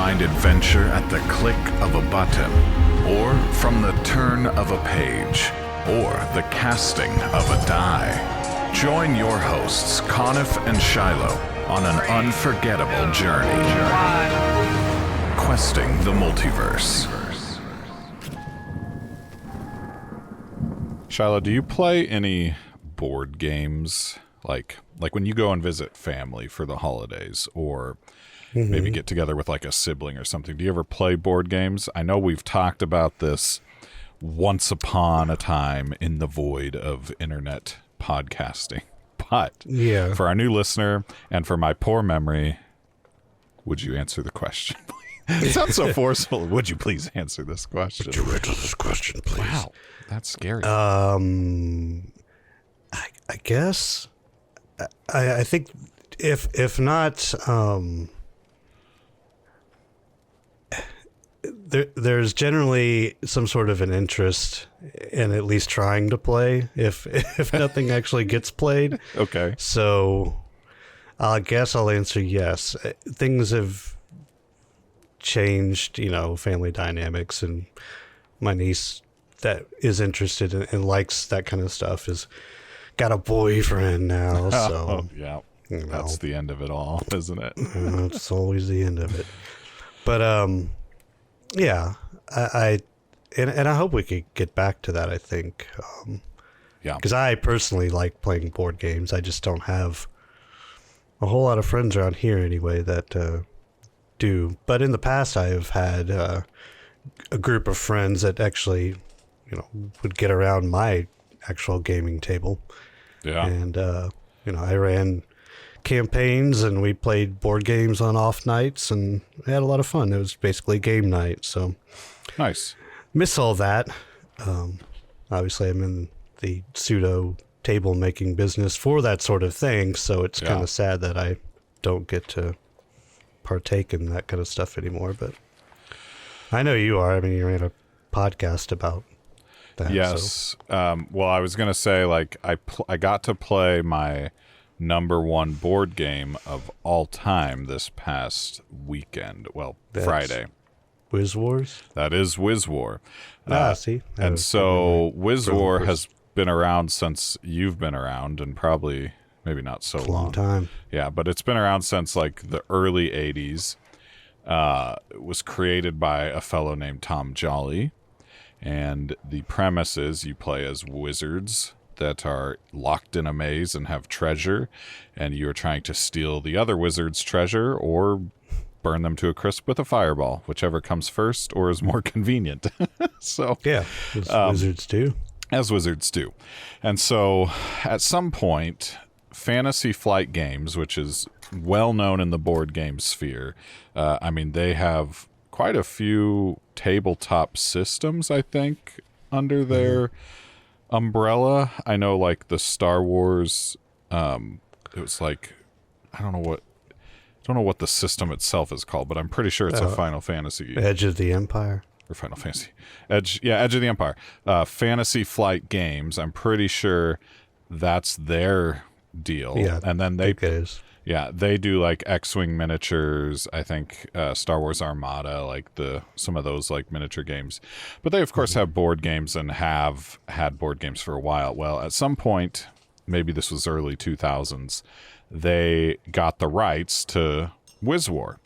find adventure at the click of a button, or from the turn of a page, or the casting of a die. Join your hosts, Conniff and Shiloh, on an unforgettable journey. Questing the Multiverse. Shiloh, do you play any board games? Like when you go and visit family for the holidays, or maybe get together with like a sibling or something. Do you ever play board games? I know we've talked about this once upon a time in the void of internet podcasting. But for our new listener and for my poor memory, would you answer the question, please? It sounds so forceful. Would you please answer this question? Would you answer this question, please? Wow, that's scary. I guess. I think if not, there's generally some sort of an interest in at least trying to play if nothing actually gets played. Okay. So I guess I'll answer yes. Things have changed, family dynamics, and my niece that is interested in and likes that kind of stuff is got a boyfriend now, so yeah, that's the end of it all, isn't it? It's always the end of it. But yeah, I hope we could get back to that. I think, because I personally like playing board games. I just don't have a whole lot of friends around here anyway that do. But in the past, I have had a group of friends that actually, would get around my actual gaming table. Yeah. And, I ran campaigns and we played board games on off nights and had a lot of fun. It was basically game night. So nice. Miss all that. Obviously, I'm in the pseudo table making business for that sort of thing. So it's kind of sad that I don't get to partake in that kind of stuff anymore. But I know you are. I mean, you ran a podcast about that, yes. So. Well, I was going to say, like, I got to play my number one board game of all time this past weekend. Well, That's Friday. Wiz Wars? That is Wiz War. See? And so Wiz War has been around since you've been around, and probably maybe not so long. Time. Yeah, but it's been around since like the early 80s. It was created by a fellow named Tom Jolly. And the premise is you play as wizards that are locked in a maze and have treasure, and you're trying to steal the other wizards' treasure or burn them to a crisp with a fireball, whichever comes first or is more convenient. So yeah, as wizards do. As wizards do. And so at some point, Fantasy Flight Games, which is well known in the board game sphere, they have quite a few tabletop systems, I think, under their umbrella. I know, like, the Star Wars, it was like, I don't know what the system itself is called, but I'm pretty sure it's a Final Fantasy. Edge of the Empire. Or Final Fantasy. Edge of the Empire. Fantasy Flight Games, I'm pretty sure that's their deal. Yeah, and then I think it is. Yeah, they do like X-Wing miniatures, I think Star Wars Armada, like some of those like miniature games. But they, of course, have board games and have had board games for a while. Well, at some point, maybe this was early 2000s, they got the rights to Wiz War.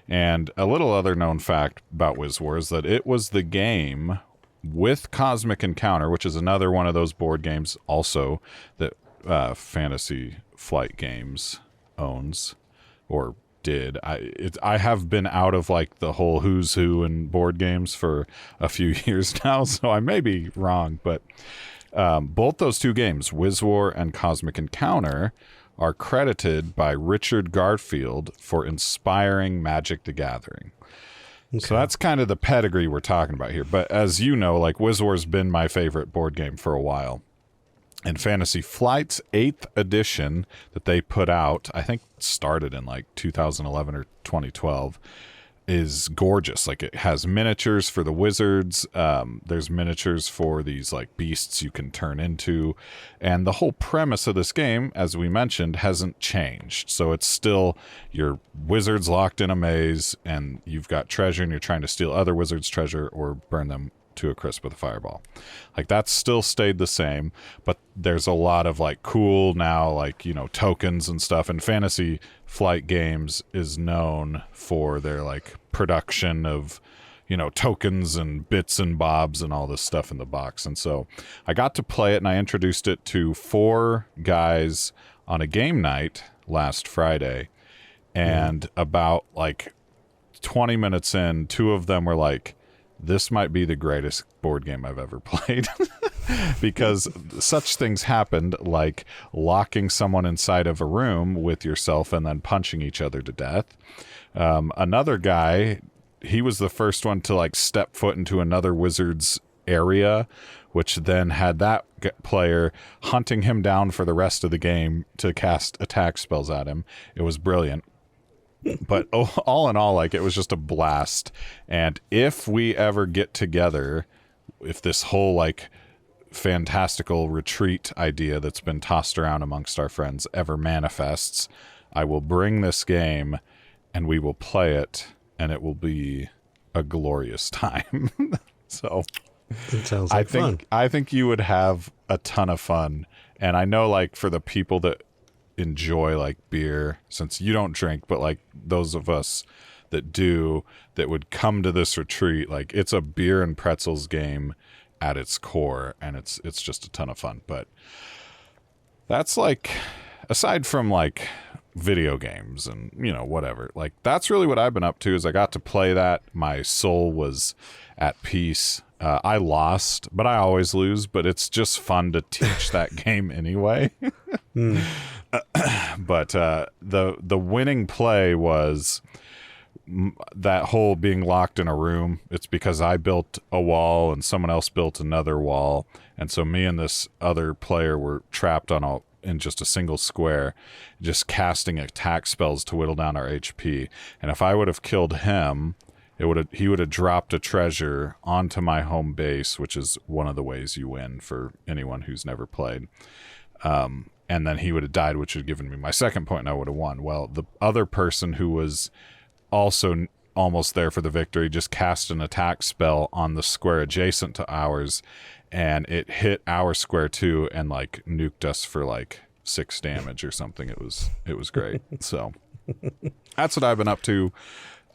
And a little other known fact about Wiz War is that it was the game with Cosmic Encounter, which is another one of those board games also that Fantasy Flight Games owns or did. I have been out of like the whole who's who in board games for a few years now, so I may be wrong, but both those two games, Wiz War and Cosmic Encounter, are credited by Richard Garfield for inspiring Magic the Gathering. Okay. So that's kind of the pedigree we're talking about here. But as you know, like, Wiz War's been my favorite board game for a while. And Fantasy Flight's 8th edition that they put out, I think started in like 2011 or 2012, is gorgeous. Like, it has miniatures for the wizards. There's miniatures for these like beasts you can turn into, and the whole premise of this game, as we mentioned, hasn't changed. So it's still your wizards locked in a maze, and you've got treasure, and you're trying to steal other wizards' treasure or burn them to a crisp with a fireball. Like, that's still stayed the same, but there's a lot of like cool now, like, you know, tokens and stuff. And Fantasy Flight Games is known for their like production of, you know, tokens and bits and bobs and all this stuff in the box. And so I got to play it, and I introduced it to 4 guys on a game night last Friday. And about like 20 minutes in, 2 of them were like, this might be the greatest board game I've ever played. Because such things happened, like locking someone inside of a room with yourself and then punching each other to death. Another guy, he was the first one to like step foot into another wizard's area, which then had that player hunting him down for the rest of the game to cast attack spells at him. It was brilliant. But all in all, like, it was just a blast. And if we ever get together, if this whole like fantastical retreat idea that's been tossed around amongst our friends ever manifests, I will bring this game and we will play it, and it will be a glorious time. So it sounds like fun. I think you would have a ton of fun. And I know, like, for the people that enjoy like beer, since you don't drink, but like those of us that do, that would come to this retreat, like, it's a beer and pretzels game at its core, and it's just a ton of fun. But that's like, aside from like video games and, you know, whatever, like, that's really what I've been up to. Is I got to play that. My soul was at peace. I lost, but I always lose, but it's just fun to teach that game anyway. But the winning play was that whole being locked in a room. It's because I built a wall and someone else built another wall, and so me and this other player were trapped in just a single square, just casting attack spells to whittle down our HP. And if I would have killed him, he would have dropped a treasure onto my home base, which is one of the ways you win for anyone who's never played. And then he would have died, which would have given me my second point, and I would have won. Well, the other person, who was also almost there for the victory, just cast an attack spell on the square adjacent to ours, and it hit our square too, and like nuked us for like 6 damage or something. It was great. So that's what I've been up to.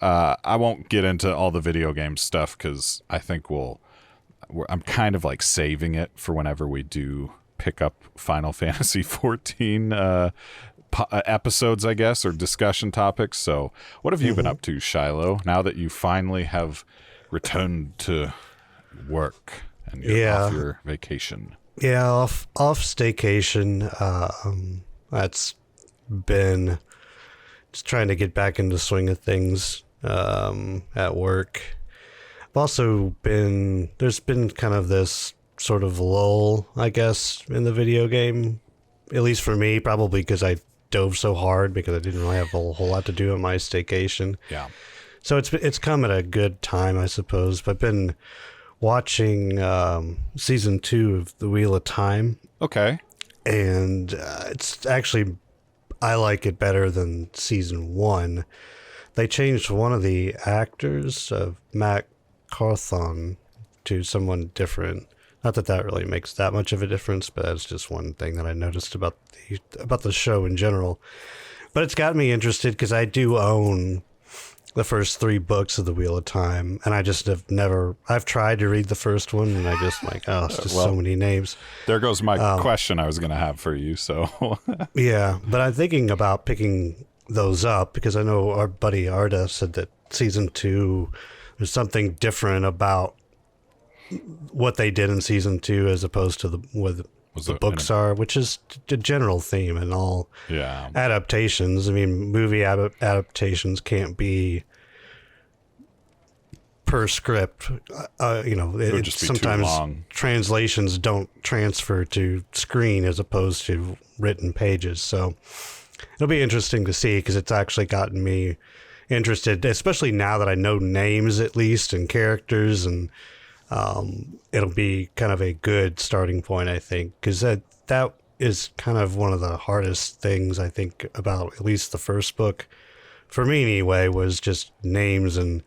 I won't get into all the video game stuff, because I think I'm kind of like saving it for whenever we do pick up Final Fantasy 14 episodes, I guess, or discussion topics. So what have you been up to, Shiloh, now that you finally have returned to work and you're off your vacation? Yeah, off staycation. That's been just trying to get back into the swing of things at work. I've also there's been kind of this sort of lull, I guess, in the video game, at least for me, probably because I dove so hard because I didn't really have a whole lot to do on my staycation. Yeah. So it's come at a good time, I suppose. But I've been watching season 2 of The Wheel of Time. Okay. And it's actually, I like it better than season 1. They changed one of the actors, Matt Carthon, to someone different. Not that really makes that much of a difference, but that's just one thing that I noticed about the show in general. But it's got me interested because I do own the first 3 books of The Wheel of Time, and I just I've tried to read the first one, and I just like, it's just so many names. There goes my question I was going to have for you, so. Yeah, but I'm thinking about picking those up because I know our buddy Arda said that season 2, there's something different about what they did in season 2 as opposed to the books are, which is the general theme in all adaptations. I mean, movie adaptations can't be per script. It would just be sometimes too long. Translations don't transfer to screen as opposed to written pages. So it'll be interesting to see because it's actually gotten me interested, especially now that I know names at least and characters, and it'll be kind of a good starting point, I think, because that is kind of one of the hardest things I think about at least the first book, for me anyway, was just names and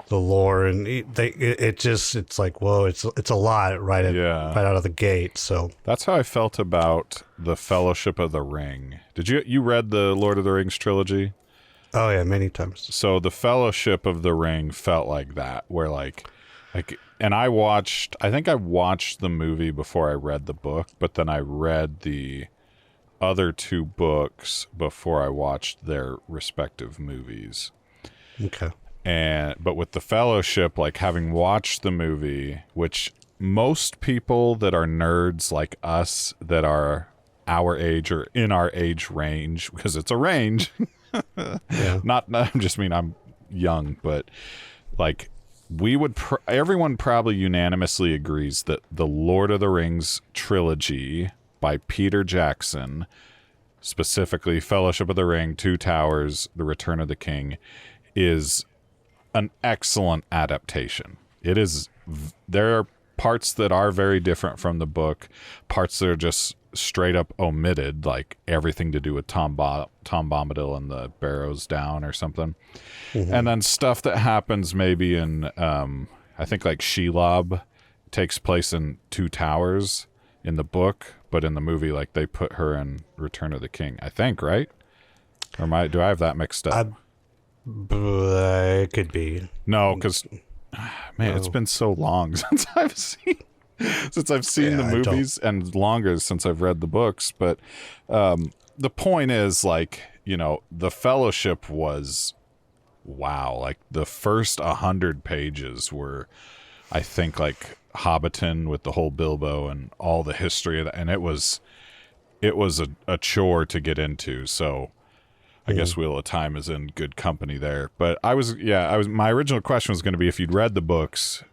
the lore, and it's like, whoa, it's a lot right out of the gate. So that's how I felt about the Fellowship of the Ring. Did you read the Lord of the Rings trilogy? Oh yeah, many times. So the Fellowship of the Ring felt like that, where like, and I think I watched the movie before I read the book, but then I read the other two books before I watched their respective movies. Okay. But with the Fellowship, like having watched the movie, which most people that are nerds like us that are our age or in our age range, because it's a range, yeah. not just mean I'm young, but like everyone probably unanimously agrees that the Lord of the Rings trilogy by Peter Jackson, specifically Fellowship of the Ring, Two Towers, The Return of the King, is an excellent adaptation. It is. There are parts that are very different from the book, parts that are just straight up omitted, like everything to do with Tom Bombadil and the Barrows Down or something. Mm-hmm. And then stuff that happens maybe in, I think like Shelob takes place in Two Towers in the book, but in the movie, like they put her in Return of the King, I think, right? Or do I have that mixed up? It could be. No, because it's been so long since I've seen the movies, and longer since I've read the books. But the point is, like, the Fellowship was wow. Like the first 100 pages were, I think, like Hobbiton with the whole Bilbo and all the history of that, and it was a chore to get into. So I guess Wheel of Time is in good company there. But my original question was going to be, if you'd read the books,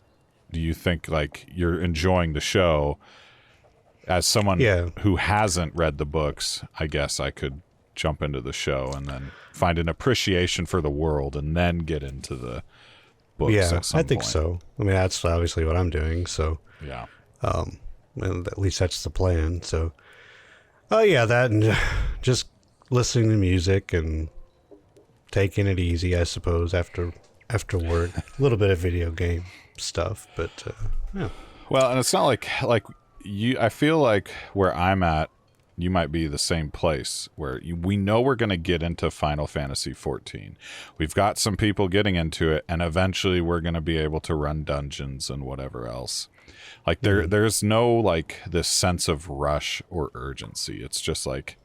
do you think like you're enjoying the show? As someone who hasn't read the books, I guess I could jump into the show and then find an appreciation for the world and then get into the books. Yeah, I think point. so. I mean, that's obviously what I'm doing. So yeah, and at least that's the plan. So, that and just listening to music and taking it easy, I suppose, after work. A little bit of video game stuff, but yeah. Well, and it's not like you. I feel like where I'm at, you might be the same place where we know we're going to get into Final Fantasy 14. We've got some people getting into it, and eventually we're going to be able to run dungeons and whatever else. Like there's no like this sense of rush or urgency. It's just like,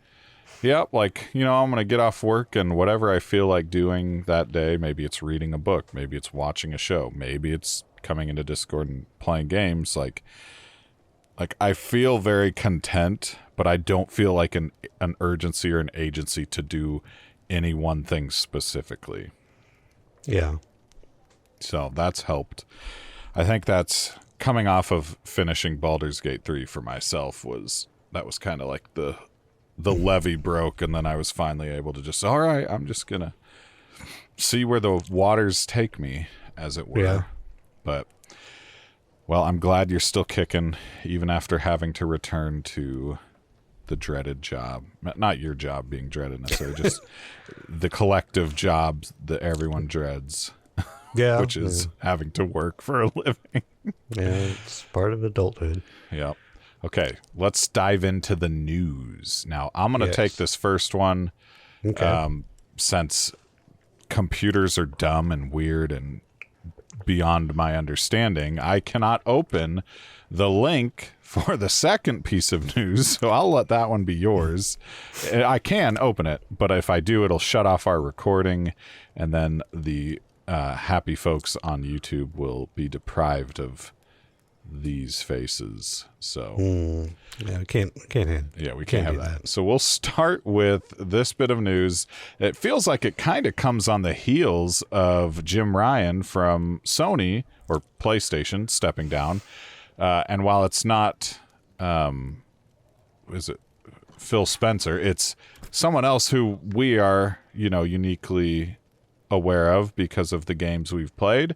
yep, like, I'm going to get off work and whatever I feel like doing that day, maybe it's reading a book, maybe it's watching a show, maybe it's coming into Discord and playing games. Like I feel very content, but I don't feel like an urgency or an agency to do any one thing specifically. Yeah. So that's helped. I think that's coming off of finishing Baldur's Gate 3 for myself that was kind of like the levee broke, and then I was finally able to just, all right, I'm just going to see where the waters take me, as it were. Yeah. But, well, I'm glad you're still kicking, even after having to return to the dreaded job. Not your job being dreaded necessarily, just the collective job that everyone dreads. Yeah. Which is having to work for a living. Yeah, it's part of adulthood. Yep. Okay, let's dive into the news. Now, I'm going to take this first one, since computers are dumb and weird and beyond my understanding. I cannot open the link for the second piece of news, so I'll let that one be yours. I can open it, but if I do, it'll shut off our recording, and then the happy folks on YouTube will be deprived of these faces. So yeah, we can't have, we can't have that. So we'll start with this bit of news. It feels like it kind of comes on the heels of Jim Ryan from Sony or PlayStation stepping down, and while it's not is it Phil Spencer, it's someone else who we are uniquely aware of because of the games we've played.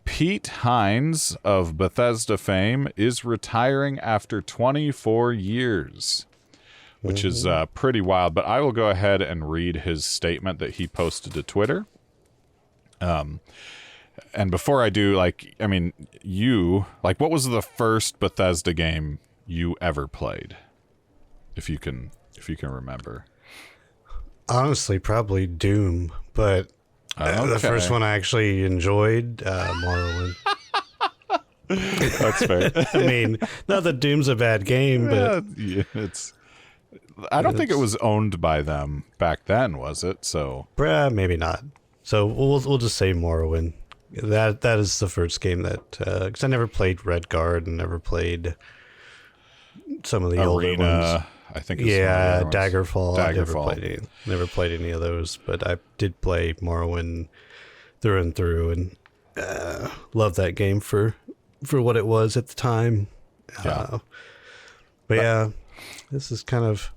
Pete Hines of Bethesda fame is retiring after 24 years, which is pretty wild. But I will go ahead and read his statement that he posted to Twitter. And before I do, what was the first Bethesda game you ever played? If you can remember. Honestly, probably Doom, but the first one I actually enjoyed, Morrowind. That's fair. I mean, not that Doom's a bad game, but I don't think it was owned by them back then, was it? So maybe not. So we'll just say Morrowind. That is the first game that because I never played Redguard and never played some of the older ones. I think Daggerfall. Daggerfall. I never played any of those, but I did play Morrowind through and through, and loved that game for what it was at the time. But this is kind of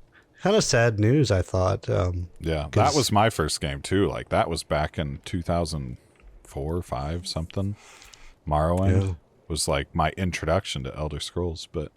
sad news, I thought. That was my first game too. Like that was back in 2004 or 5 something. Morrowind was like my introduction to Elder Scrolls, but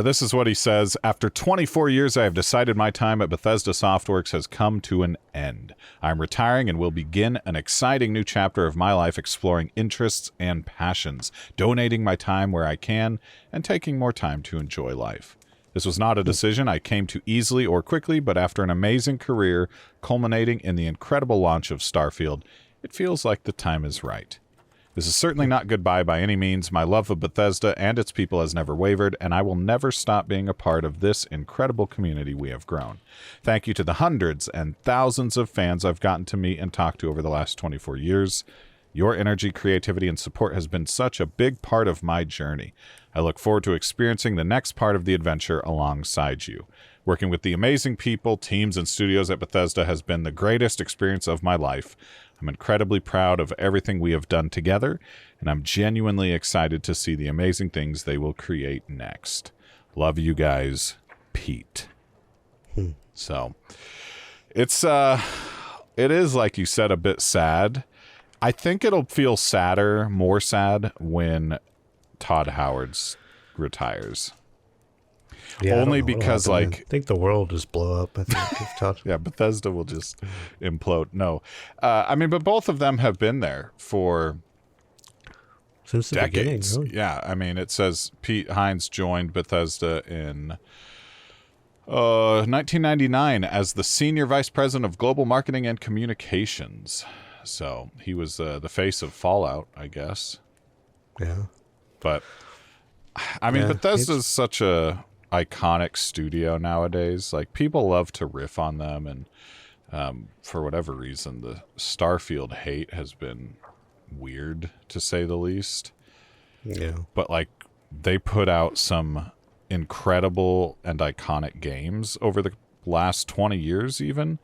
this is what he says. After 24 years, I have decided my time at Bethesda Softworks has come to an end. I'm retiring and will begin an exciting new chapter of my life exploring interests and passions, donating my time where I can, and taking more time to enjoy life. This was not a decision I came to easily or quickly, but after an amazing career culminating in the incredible launch of Starfield, it feels like the time is right. This is certainly not goodbye by any means. My love of Bethesda and its people has never wavered, and I will never stop being a part of this incredible community we have grown. Thank you to the hundreds and thousands of fans I've gotten to meet and talk to over the last 24 years. Your energy, creativity, and support has been such a big part of my journey. I look forward to experiencing the next part of the adventure alongside you. Working with the amazing people, teams, and studios at Bethesda has been the greatest experience of my life. I'm incredibly proud of everything we have done together, and I'm genuinely excited to see the amazing things they will create next. Love you guys, Pete. So, it is, like you said, a bit sad. I think it'll feel more sad when Todd Howard's retires. Yeah, only because I think the world just blow up. I think if Todd... Bethesda will just implode. No, but both of them have been there for since the decades. Beginning, really. Yeah, it says Pete Hines joined Bethesda in 1999 as the senior vice president of global marketing and communications. So he was the face of Fallout, I guess. Yeah, but Bethesda's such a iconic studio nowadays. Like people love to riff on them, and for whatever reason the Starfield hate has been weird, to say the least. But like they put out some incredible and iconic games over the last 20 years even,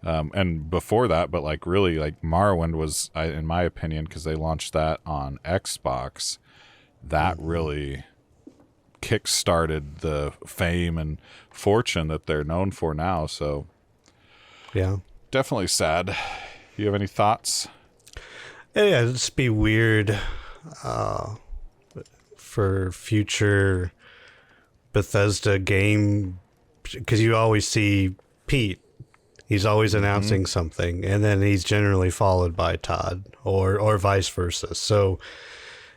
and before that, but like really like Morrowind was, in my opinion, because they launched that on Xbox, that really kick-started the fame and fortune that they're known for now. So definitely sad. You have any thoughts? It'd just be weird for future Bethesda game, because you always see Pete. He's always announcing something, and then he's generally followed by Todd or vice versa. So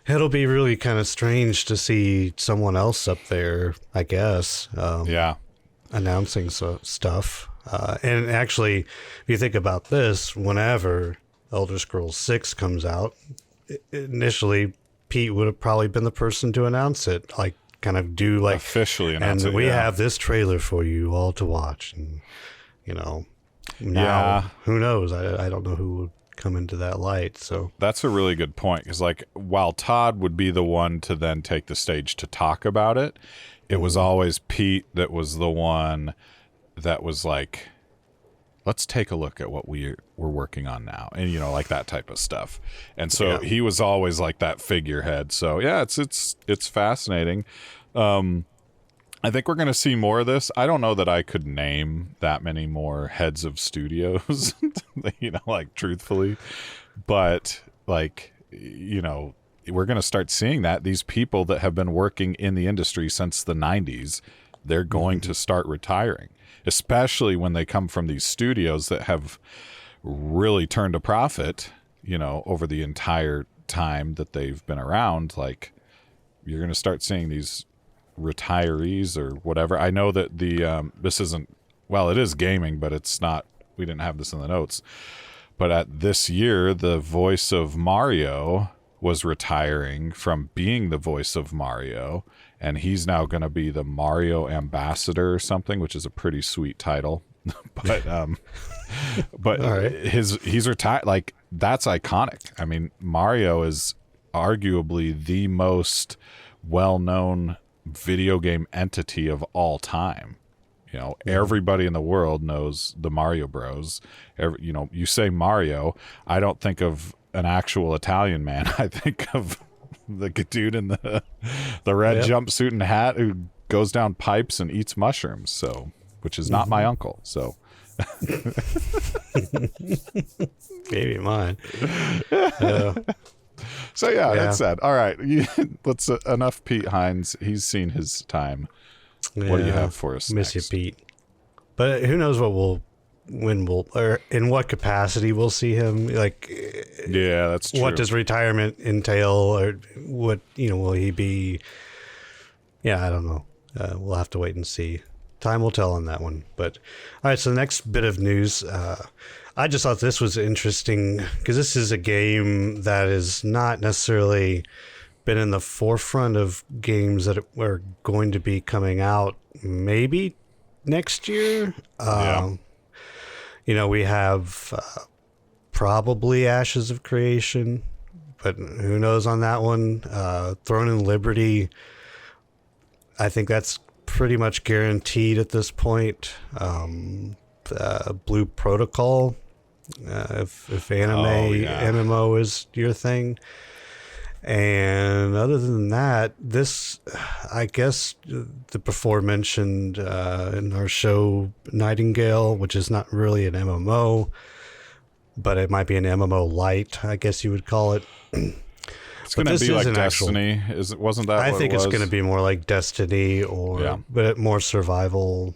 it'll be really kind of strange to see someone else up there, I guess. Announcing stuff. And actually, if you think about this, whenever Elder Scrolls 6 comes out, initially Pete would have probably been the person to announce it, like kind of do like officially announce and it. We have this trailer for you all to watch, and now who knows? I don't know who would come into that light. So that's a really good point, because like while Todd would be the one to then take the stage to talk about it, it was always Pete that was the one that was like, let's take a look at what we're working on now, and like that type of stuff. And so he was always like that figurehead. So it's fascinating. I think we're going to see more of this. I don't know that I could name that many more heads of studios, like truthfully, but like, we're going to start seeing that these people that have been working in the industry since the 90s, they're going to start retiring, especially when they come from these studios that have really turned a profit, over the entire time that they've been around. Like, you're going to start seeing these retirees or whatever. I know that this isn't, well, it is gaming, but it's not, we didn't have this in the notes, but at this year, the voice of Mario was retiring from being the voice of Mario, and he's now going to be the Mario ambassador or something, which is a pretty sweet title. But right. He's retired. Like, that's iconic. I mean, Mario is arguably the most well-known video game entity of all time. Everybody in the world knows the Mario Bros. You say Mario, I don't think of an actual Italian man. I think of the dude in the red jumpsuit and hat who goes down pipes and eats mushrooms. So, which is not my uncle. So, maybe mine. So that's sad. All right, let's enough. Pete Hines, he's seen his time. What do you have for us? Miss next? you, Pete. But who knows when we'll, or in what capacity we'll see him? Like, that's true. What does retirement entail, or what? Will he be? Yeah, I don't know. We'll have to wait and see. Time will tell on that one. But all right, so the next bit of news. I just thought this was interesting because this is a game that is not necessarily been in the forefront of games that are going to be coming out maybe next year. We have probably Ashes of Creation, but who knows on that one. Throne and Liberty, I think that's pretty much guaranteed at this point. Blue Protocol, if anime MMO is your thing. And other than that, this, I guess, the before mentioned in our show Nightingale, which is not really an MMO, but it might be an MMO light, I guess you would call it. It's going to be like Destiny. Wasn't that? I think it's going to be more like Destiny, but more survival,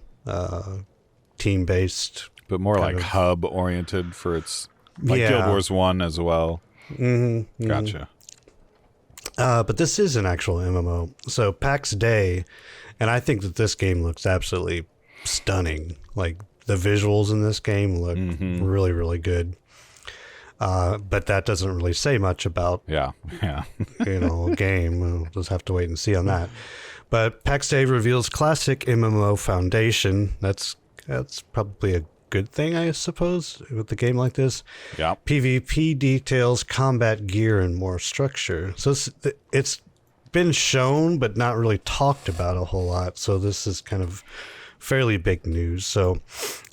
team based, but more like hub oriented for its Guild Wars 1 as well. Mm-hmm, gotcha. But this is an actual MMO. So PAX Day, and I think that this game looks absolutely stunning. Like, the visuals in this game look really, really good. But that doesn't really say much about a game. We'll just have to wait and see on that. But PAX Day reveals classic MMO foundation. That's probably a good thing, I suppose, with a game like this. Yeah. PvP details, combat gear, and more structure. So it's been shown, but not really talked about a whole lot. So this is kind of fairly big news. So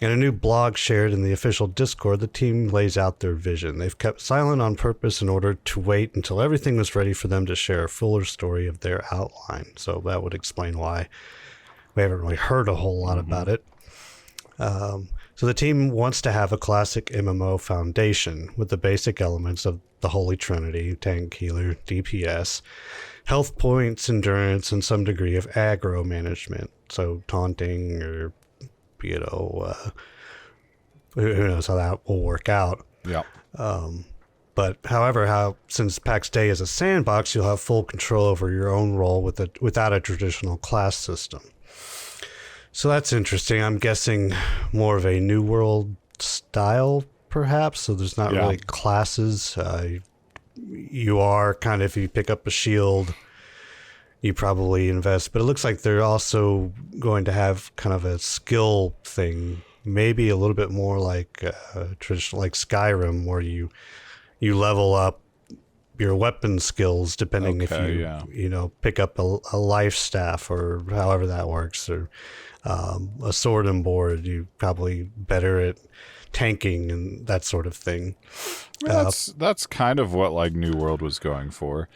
in a new blog shared in the official Discord, the team lays out their vision. They've kept silent on purpose in order to wait until everything was ready for them to share a fuller story of their outline. So that would explain why we haven't really heard a whole lot about it. So the team wants to have a classic MMO foundation with the basic elements of the Holy Trinity: tank, healer, DPS, health points, endurance, and some degree of aggro management. So taunting, or who knows how that will work out. Yeah. But however, since PAX Day is a sandbox, you'll have full control over your own role without a traditional class system. So that's interesting. I'm guessing more of a New World style, perhaps. So there's not really classes. You are kind of, if you pick up a shield, you probably invest. But it looks like they're also going to have kind of a skill thing, maybe a little bit more like traditional, like Skyrim, where you level up your weapon skills, depending if you pick up a life staff or however that works, or a sword and board. You're probably better at tanking and that sort of thing. Well, that's kind of what like New World was going for.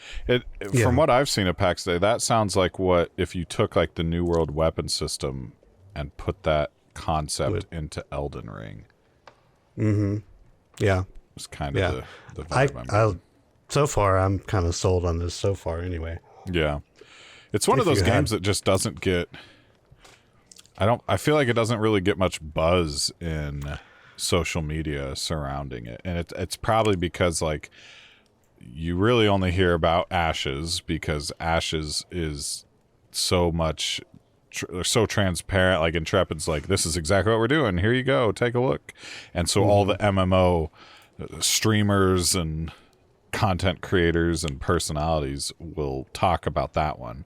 From what I've seen at PAX Day, that sounds like what if you took like the New World weapon system and put that concept into Elden Ring. Mm-hmm. Yeah. It's kind of the vibe so far, I'm kind of sold on this so far anyway. Yeah. It's one of those games that just doesn't get... I feel like it doesn't really get much buzz in social media surrounding it. And it's probably because, like, you really only hear about Ashes because Ashes is so much... so transparent. Like, Intrepid's like, this is exactly what we're doing. Here you go. Take a look. And so all the MMO streamers and content creators and personalities will talk about that one,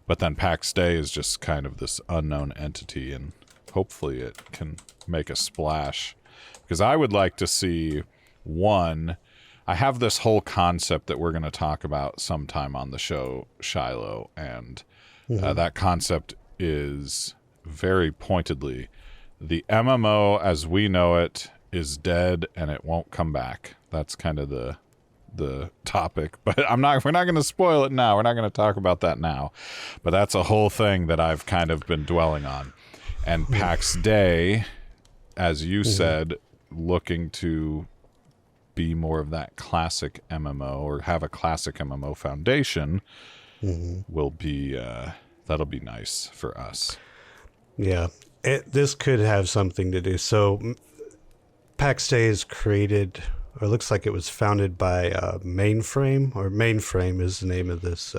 but then PAX Day is just kind of this unknown entity, and hopefully it can make a splash, because I would like to see one. I have this whole concept that we're going to talk about sometime on the show, Shiloh, and that concept is very pointedly the MMO as we know it is dead and it won't come back. That's kind of the topic, but we're not going to spoil it now. We're not going to talk about that now, but that's a whole thing that I've kind of been dwelling on. And PAX Day, as you said, looking to be more of that classic MMO or have a classic MMO foundation will be that'll be nice for us. Yeah, this could have something to do. So PAX Day is created, or looks like it was founded by Mainframe is the name of this.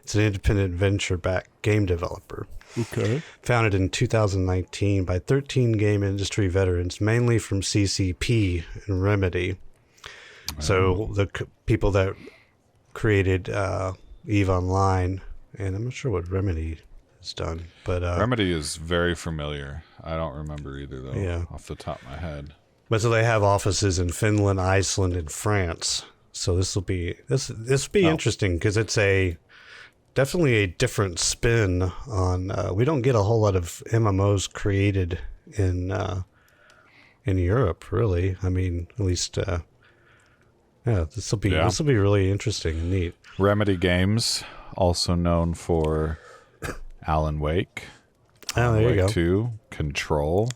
It's an independent venture-backed game developer. Okay. Founded in 2019 by 13 game industry veterans, mainly from CCP and Remedy. So the people that created EVE Online, and I'm not sure what Remedy has done, but Remedy is very familiar. I don't remember either though, off the top of my head. But so they have offices in Finland, Iceland, and France. So this will be interesting because it's definitely a different spin on. We don't get a whole lot of MMOs created in Europe, really. I mean, at least this will be really interesting and neat. Remedy Games, also known for Alan Wake. Oh, there you go. 2, Control.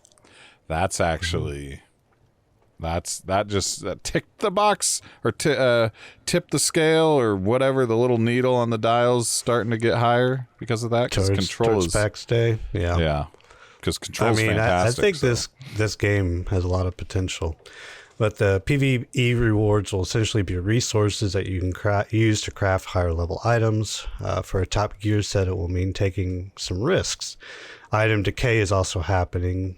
That's actually. That ticked the box or tipped the scale or whatever. The little needle on the dial's starting to get higher because of that. Because Control is PAX Day. Yeah. Because Control is fantastic. I think this game has a lot of potential, but the PvE rewards will essentially be resources that you can use to craft higher level items. For a top gear set, it will mean taking some risks. Item decay is also happening.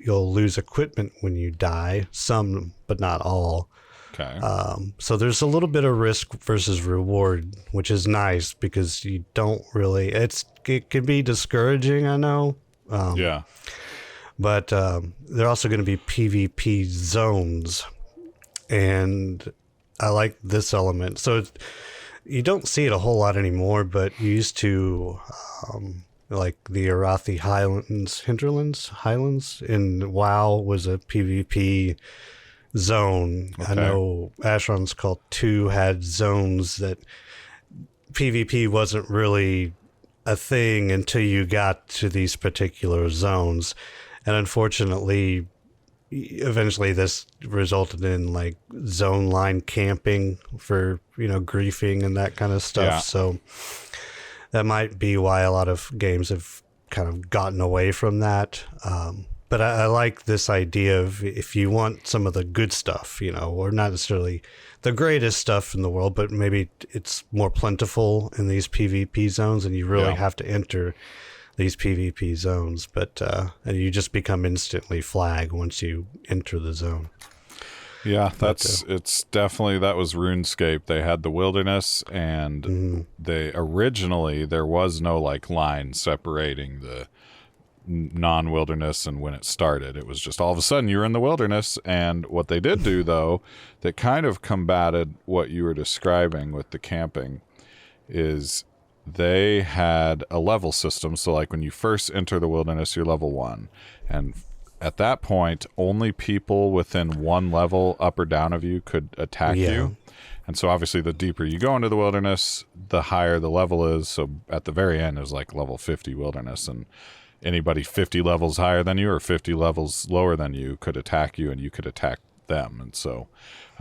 You'll lose equipment when you die, some but not all. Okay. So there's a little bit of risk versus reward, which is nice because you don't really. It can be discouraging, I know. But there are also going to be PvP zones, and I like this element. So you don't see it a whole lot anymore, but you used to. Like the Arathi Highlands in WoW was a PvP zone. Okay. I know Asheron's Call 2 had zones that PvP wasn't really a thing until you got to these particular zones. And unfortunately, eventually this resulted in like zone line camping for, griefing and that kind of stuff. Yeah. So that might be why a lot of games have kind of gotten away from that. But I like this idea of if you want some of the good stuff, or not necessarily the greatest stuff in the world, but maybe it's more plentiful in these PvP zones and you really have to enter these PvP zones. But and you just become instantly flag once you enter the zone. Yeah, it's definitely, that was RuneScape. They had the wilderness, and they originally, there was no like line separating the non-wilderness and when it started. It was just all of a sudden you were in the wilderness. And what they did do, though, that kind of combated what you were describing with the camping is they had a level system. So like when you first enter the wilderness, you're level 1. And at that point, only people within one level up or down of you could attack you. And so obviously the deeper you go into the wilderness, the higher the level is. So at the very end, it was like level 50 wilderness. And anybody 50 levels higher than you or 50 levels lower than you could attack you and you could attack them. And so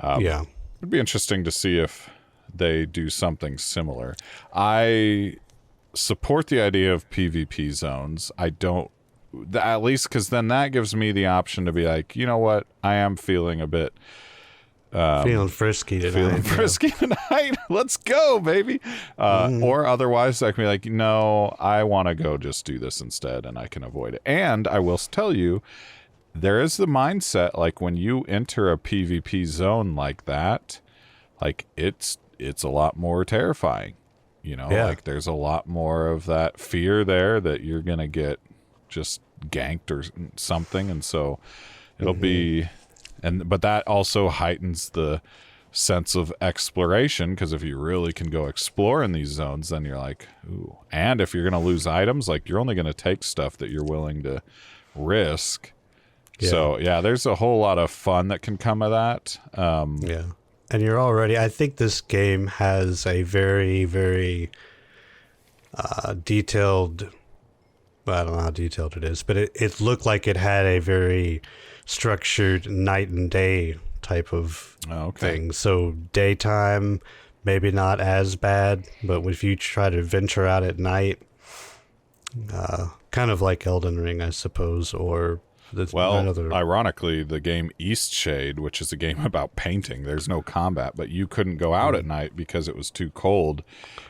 it'd be interesting to see if they do something similar. I support the idea of PvP zones. I don't, at least because then that gives me the option to be like, you know what, I am feeling a bit feeling frisky tonight. Let's go, baby. Or otherwise I can be like, no, I want to go just do this instead and I can avoid it. And I will tell you, there is the mindset, like when you enter a PvP zone like that, like it's a lot more terrifying, you know, like there's a lot more of that fear there that you're going to get just ganked or something. And so it'll be, but that also heightens the sense of exploration. Because if you really can go explore in these zones, then you're like, ooh, and if you're going to lose items, like you're only going to take stuff that you're willing to risk. So there's a whole lot of fun that can come of that. And you're already, I think this game has a very, very detailed, I don't know how detailed it is, but it looked like it had a very structured night and day type of thing. So daytime, maybe not as bad, but if you try to venture out at night, kind of like Elden Ring, I suppose, or ironically, the game Eastshade, which is a game about painting, there's no combat, but you couldn't go out at night because it was too cold.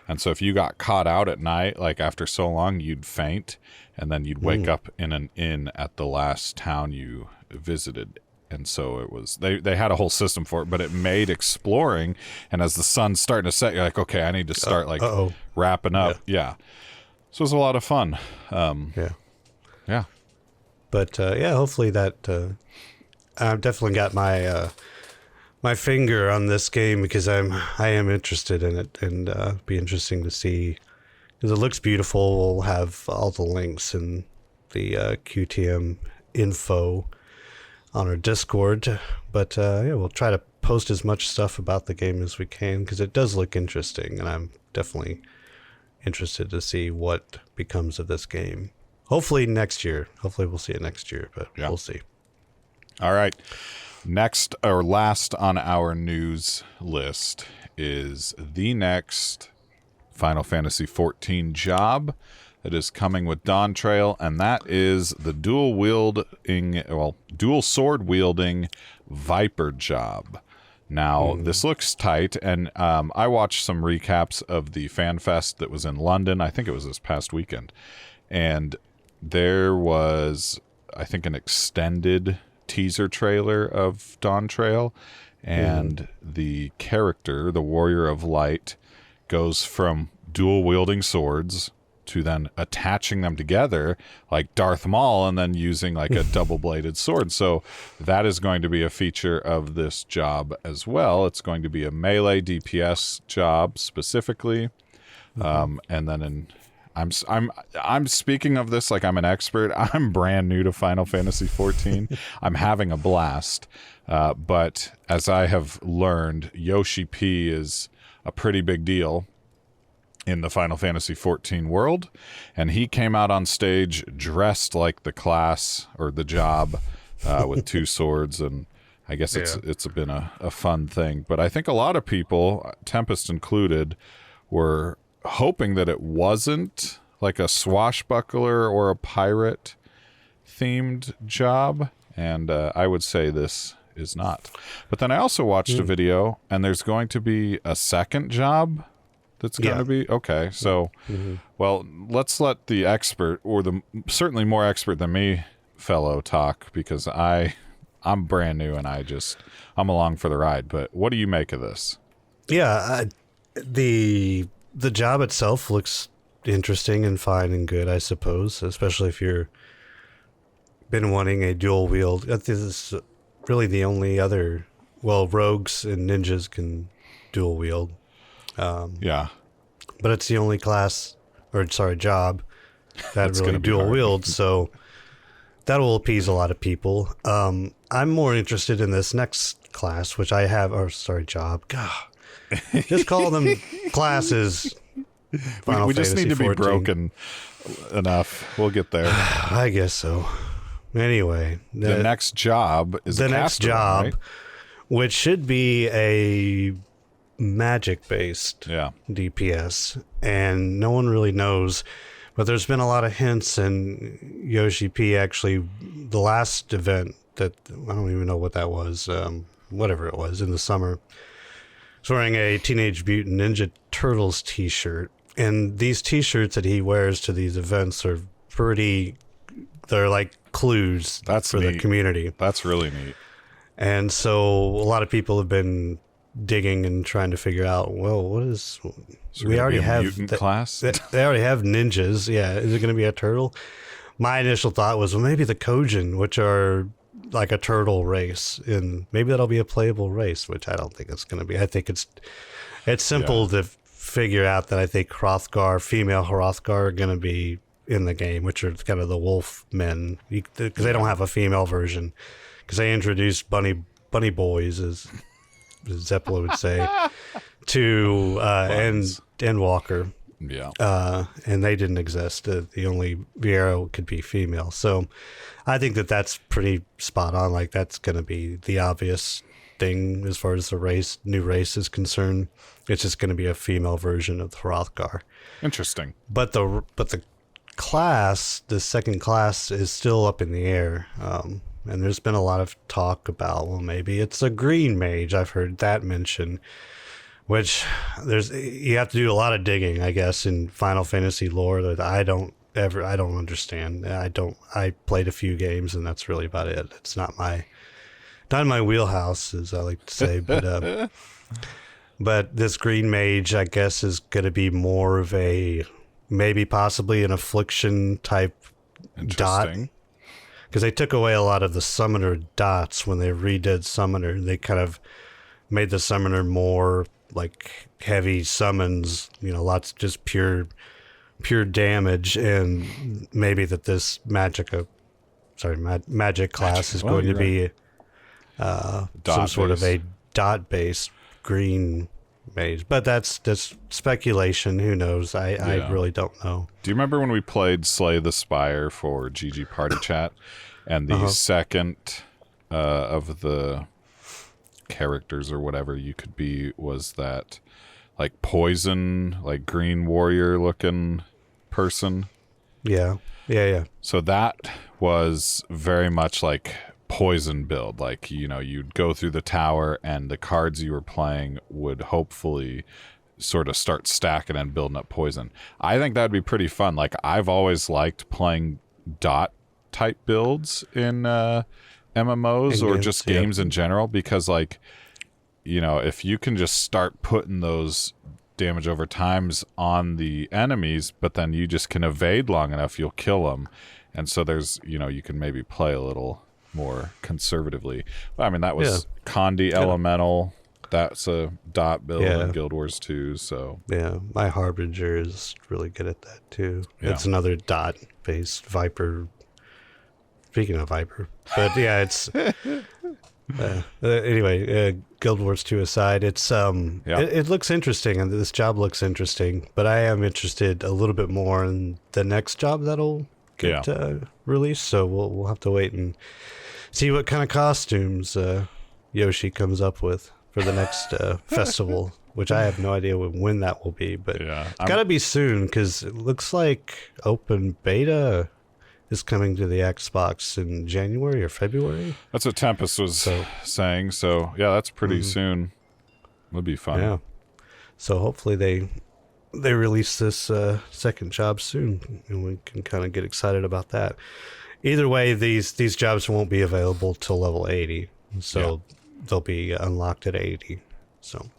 And so if you got caught out at night, like after so long, you'd faint, and then you'd wake up in an inn at the last town you visited. And so it was, they had a whole system for it, but it made exploring. And as the sun's starting to set, you're like, okay, I need to start wrapping up. So it was a lot of fun. But hopefully that I've definitely got my my finger on this game because I am interested in it, and be interesting to see because it looks beautiful. We'll have all the links and the QTM info on our Discord, but we'll try to post as much stuff about the game as we can because it does look interesting, and I'm definitely interested to see what becomes of this game. Hopefully next year. Hopefully we'll see it next year, but we'll see. All right. Next or last on our news list is the next Final Fantasy XIV job that is coming with Dawn Trail, and that is the dual sword wielding Viper job. Now, this looks tight, and I watched some recaps of the Fan Fest that was in London. I think it was this past weekend. And there was, I think, an extended teaser trailer of Dawn Trail, and the character, the Warrior of Light, goes from dual wielding swords to then attaching them together like Darth Maul and then using like a double-bladed sword. So that is going to be a feature of this job as well. It's going to be a melee DPS job specifically. And then I'm speaking of this like I'm an expert. I'm brand new to Final Fantasy XIV. I'm having a blast. But as I have learned, Yoshi P is a pretty big deal in the Final Fantasy XIV world, and he came out on stage dressed like the class or the job with two swords, and I guess it's been a fun thing. But I think a lot of people, Tempest included, were hoping that it wasn't like a swashbuckler or a pirate themed job, and I would say this is not. But then I also watched a video, and there's going to be a second job that's going to be okay. So, well, let's let the expert, or the certainly more expert than me, fellow talk, because I'm brand new and I'm along for the ride. But what do you make of this? Yeah, the job itself looks interesting and fine and good, I suppose, especially if you're been wanting a dual wield. This is really the only other. Well, rogues and ninjas can dual wield. Yeah. But it's the only class, or sorry, job that really dual wields. So that will appease a lot of people. I'm more interested in this next class, which I have, or sorry, job. God, just call them classes. We just need to be broken enough. We'll get there. I guess so. Anyway, the next job is the a next caster, job, right? which should be a magic-based DPS, and no one really knows. But there's been a lot of hints, and Yoshi P actually, the last event that, I don't even know what that was, whatever it was, in the summer, was wearing a Teenage Mutant Ninja Turtles t-shirt. And these t-shirts that he wears to these events are they're like clues for neat. The community. That's really neat. And so a lot of people have been digging and trying to figure out, well, what is... So we already have mutant class. They already have ninjas. Yeah, is it going to be a turtle? My initial thought was, well, maybe the Kojin, which are like a turtle race, and maybe that'll be a playable race, which I don't think it's going to be. I think it's simple to figure out that I think female Hrothgar are going to be in the game, which are kind of the wolf men, because they don't have a female version, because they introduced bunny boys, as Zeppelin would say, to and Walker. Yeah. And they didn't exist. The only Vieira could be female. So I think that's pretty spot on. Like, that's going to be the obvious thing as far as the new race is concerned. It's just going to be a female version of the Hrothgar. Interesting. But the class, the second class, is still up in the air. And there's been a lot of talk about, well, maybe it's a green mage. I've heard that mentioned. Which you have to do a lot of digging, I guess, in Final Fantasy lore that I don't understand. I played a few games, and that's really about it. It's not in my wheelhouse, as I like to say. But this green mage, I guess, is going to be more of maybe possibly an affliction type dot. Because they took away a lot of the summoner dots when they redid Summoner. They kind of made the Summoner more like heavy summons, lots just pure damage, and maybe that this magic class is going to be some sort of a dot-based green mage. But that's speculation. Who knows? I really don't know. Do you remember when we played Slay the Spire for GG Party Chat, and the second of the characters or whatever you could be was that like poison, like green warrior looking person? Yeah. So that was very much like poison build. Like, you'd go through the tower and the cards you were playing would hopefully sort of start stacking and building up poison. I think that'd be pretty fun. Like, I've always liked playing dot type builds in MMOs or just games in general, because like, if you can just start putting those damage over times on the enemies, but then you just can evade long enough, you'll kill them. And so there's, you can maybe play a little more conservatively. I mean, that was Condi Elemental. That's a dot build in Guild Wars 2. So yeah, my Harbinger is really good at that too. It's another dot based Viper. Speaking of Viper, but yeah, it's anyway. Guild Wars 2 aside, it's it looks interesting, and this job looks interesting. But I am interested a little bit more in the next job that'll get released. So we'll have to wait and see what kind of costumes Yoshi comes up with for the next festival, which I have no idea when that will be. But it's got to be soon, because it looks like open beta is coming to the Xbox in January or February. That's what Tempest was saying. So yeah, that's pretty soon. It'll be fun. Yeah. So hopefully they release this second job soon, and we can kind of get excited about that. Either way, these jobs won't be available till level 80, so they'll be unlocked at 80. So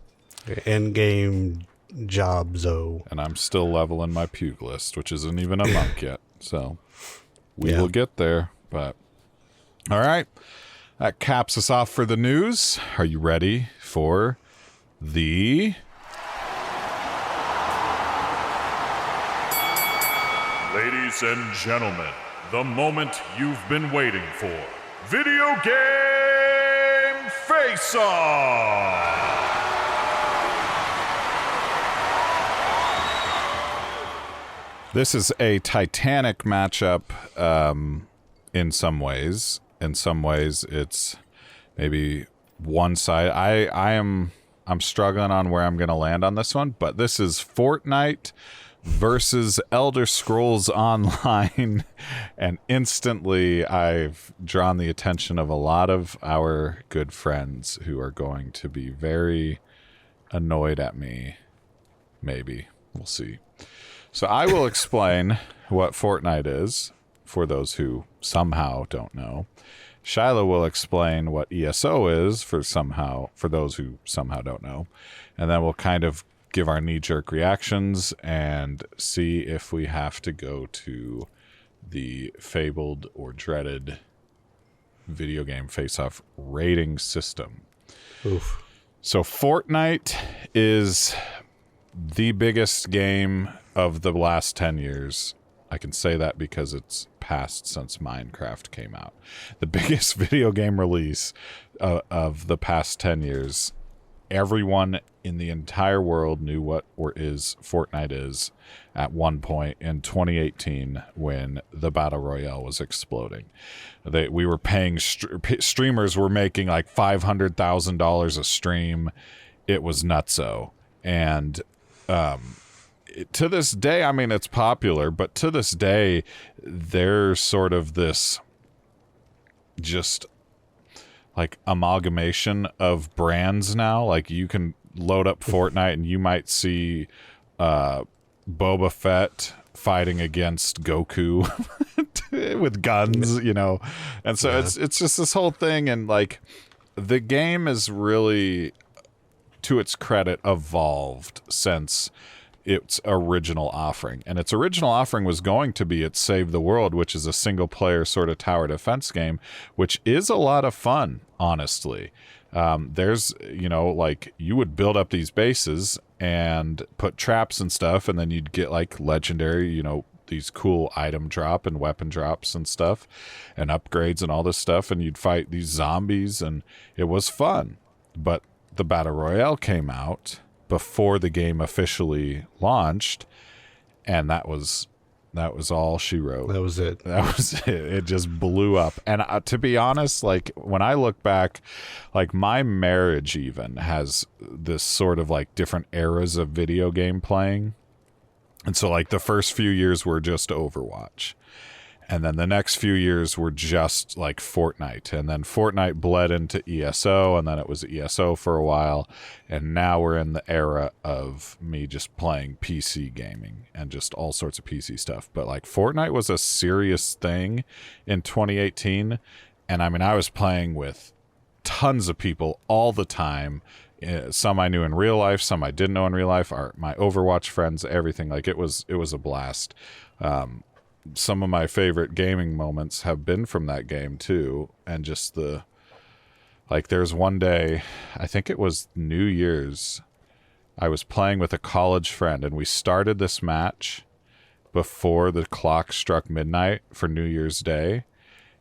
end game jobs. And I'm still leveling my Pugilist, which isn't even a monk yet. So we will get there, but All right. That caps us off for the news. Are you ready for the... Ladies and gentlemen, the moment you've been waiting for. Video Game Face-Off! This is a titanic matchup in some ways. In some ways, it's maybe one side. I'm struggling on where I'm going to land on this one, but this is Fortnite versus Elder Scrolls Online, and instantly I've drawn the attention of a lot of our good friends who are going to be very annoyed at me. Maybe. We'll see. So I will explain what Fortnite is for those who somehow don't know. Shiloh will explain what ESO is for those who somehow don't know. And then we'll kind of give our knee-jerk reactions and see if we have to go to the fabled or dreaded video game face-off rating system. Oof. So Fortnite is the biggest game of the last 10 years. I can say that because it's passed since Minecraft came out. The biggest video game release of the past 10 years. Everyone in the entire world knew what Fortnite is at one point in 2018 when the Battle Royale was exploding. We were paying, streamers were making like $500,000 a stream. It was nutso. And to this day, I mean, it's popular, but to this day, there's sort of this just like amalgamation of brands now. Like you can load up Fortnite and you might see Boba Fett fighting against Goku with guns, you know. And so it's just this whole thing, and like the game is really, to its credit, evolved since its original offering. And its original offering was going to be its Save the World, which is a single player sort of tower defense game, which is a lot of fun, honestly. There's, you know, like you would build up these bases and put traps and stuff, and then you'd get like legendary, you know, these cool item drop and weapon drops and stuff and upgrades and all this stuff, and you'd fight these zombies, and it was fun. But the Battle Royale came out before the game officially launched, and that was all she wrote. That was it. That was it. It just blew up. And to be honest, like when I look back, like my marriage even has this sort of like different eras of video game playing. And so like the first few years were just Overwatch. And then the next few years were just like Fortnite. And then Fortnite bled into ESO, and then it was ESO for a while. And now we're in the era of me just playing PC gaming and just all sorts of PC stuff. But like Fortnite was a serious thing in 2018. And I mean, I was playing with tons of people all the time. Some I knew in real life, some I didn't know in real life, are my Overwatch friends, everything. Like it was a blast. Some of my favorite gaming moments have been from that game too. And just there's one day, I think it was New Year's, I was playing with a college friend, and we started this match before the clock struck midnight for New Year's Day.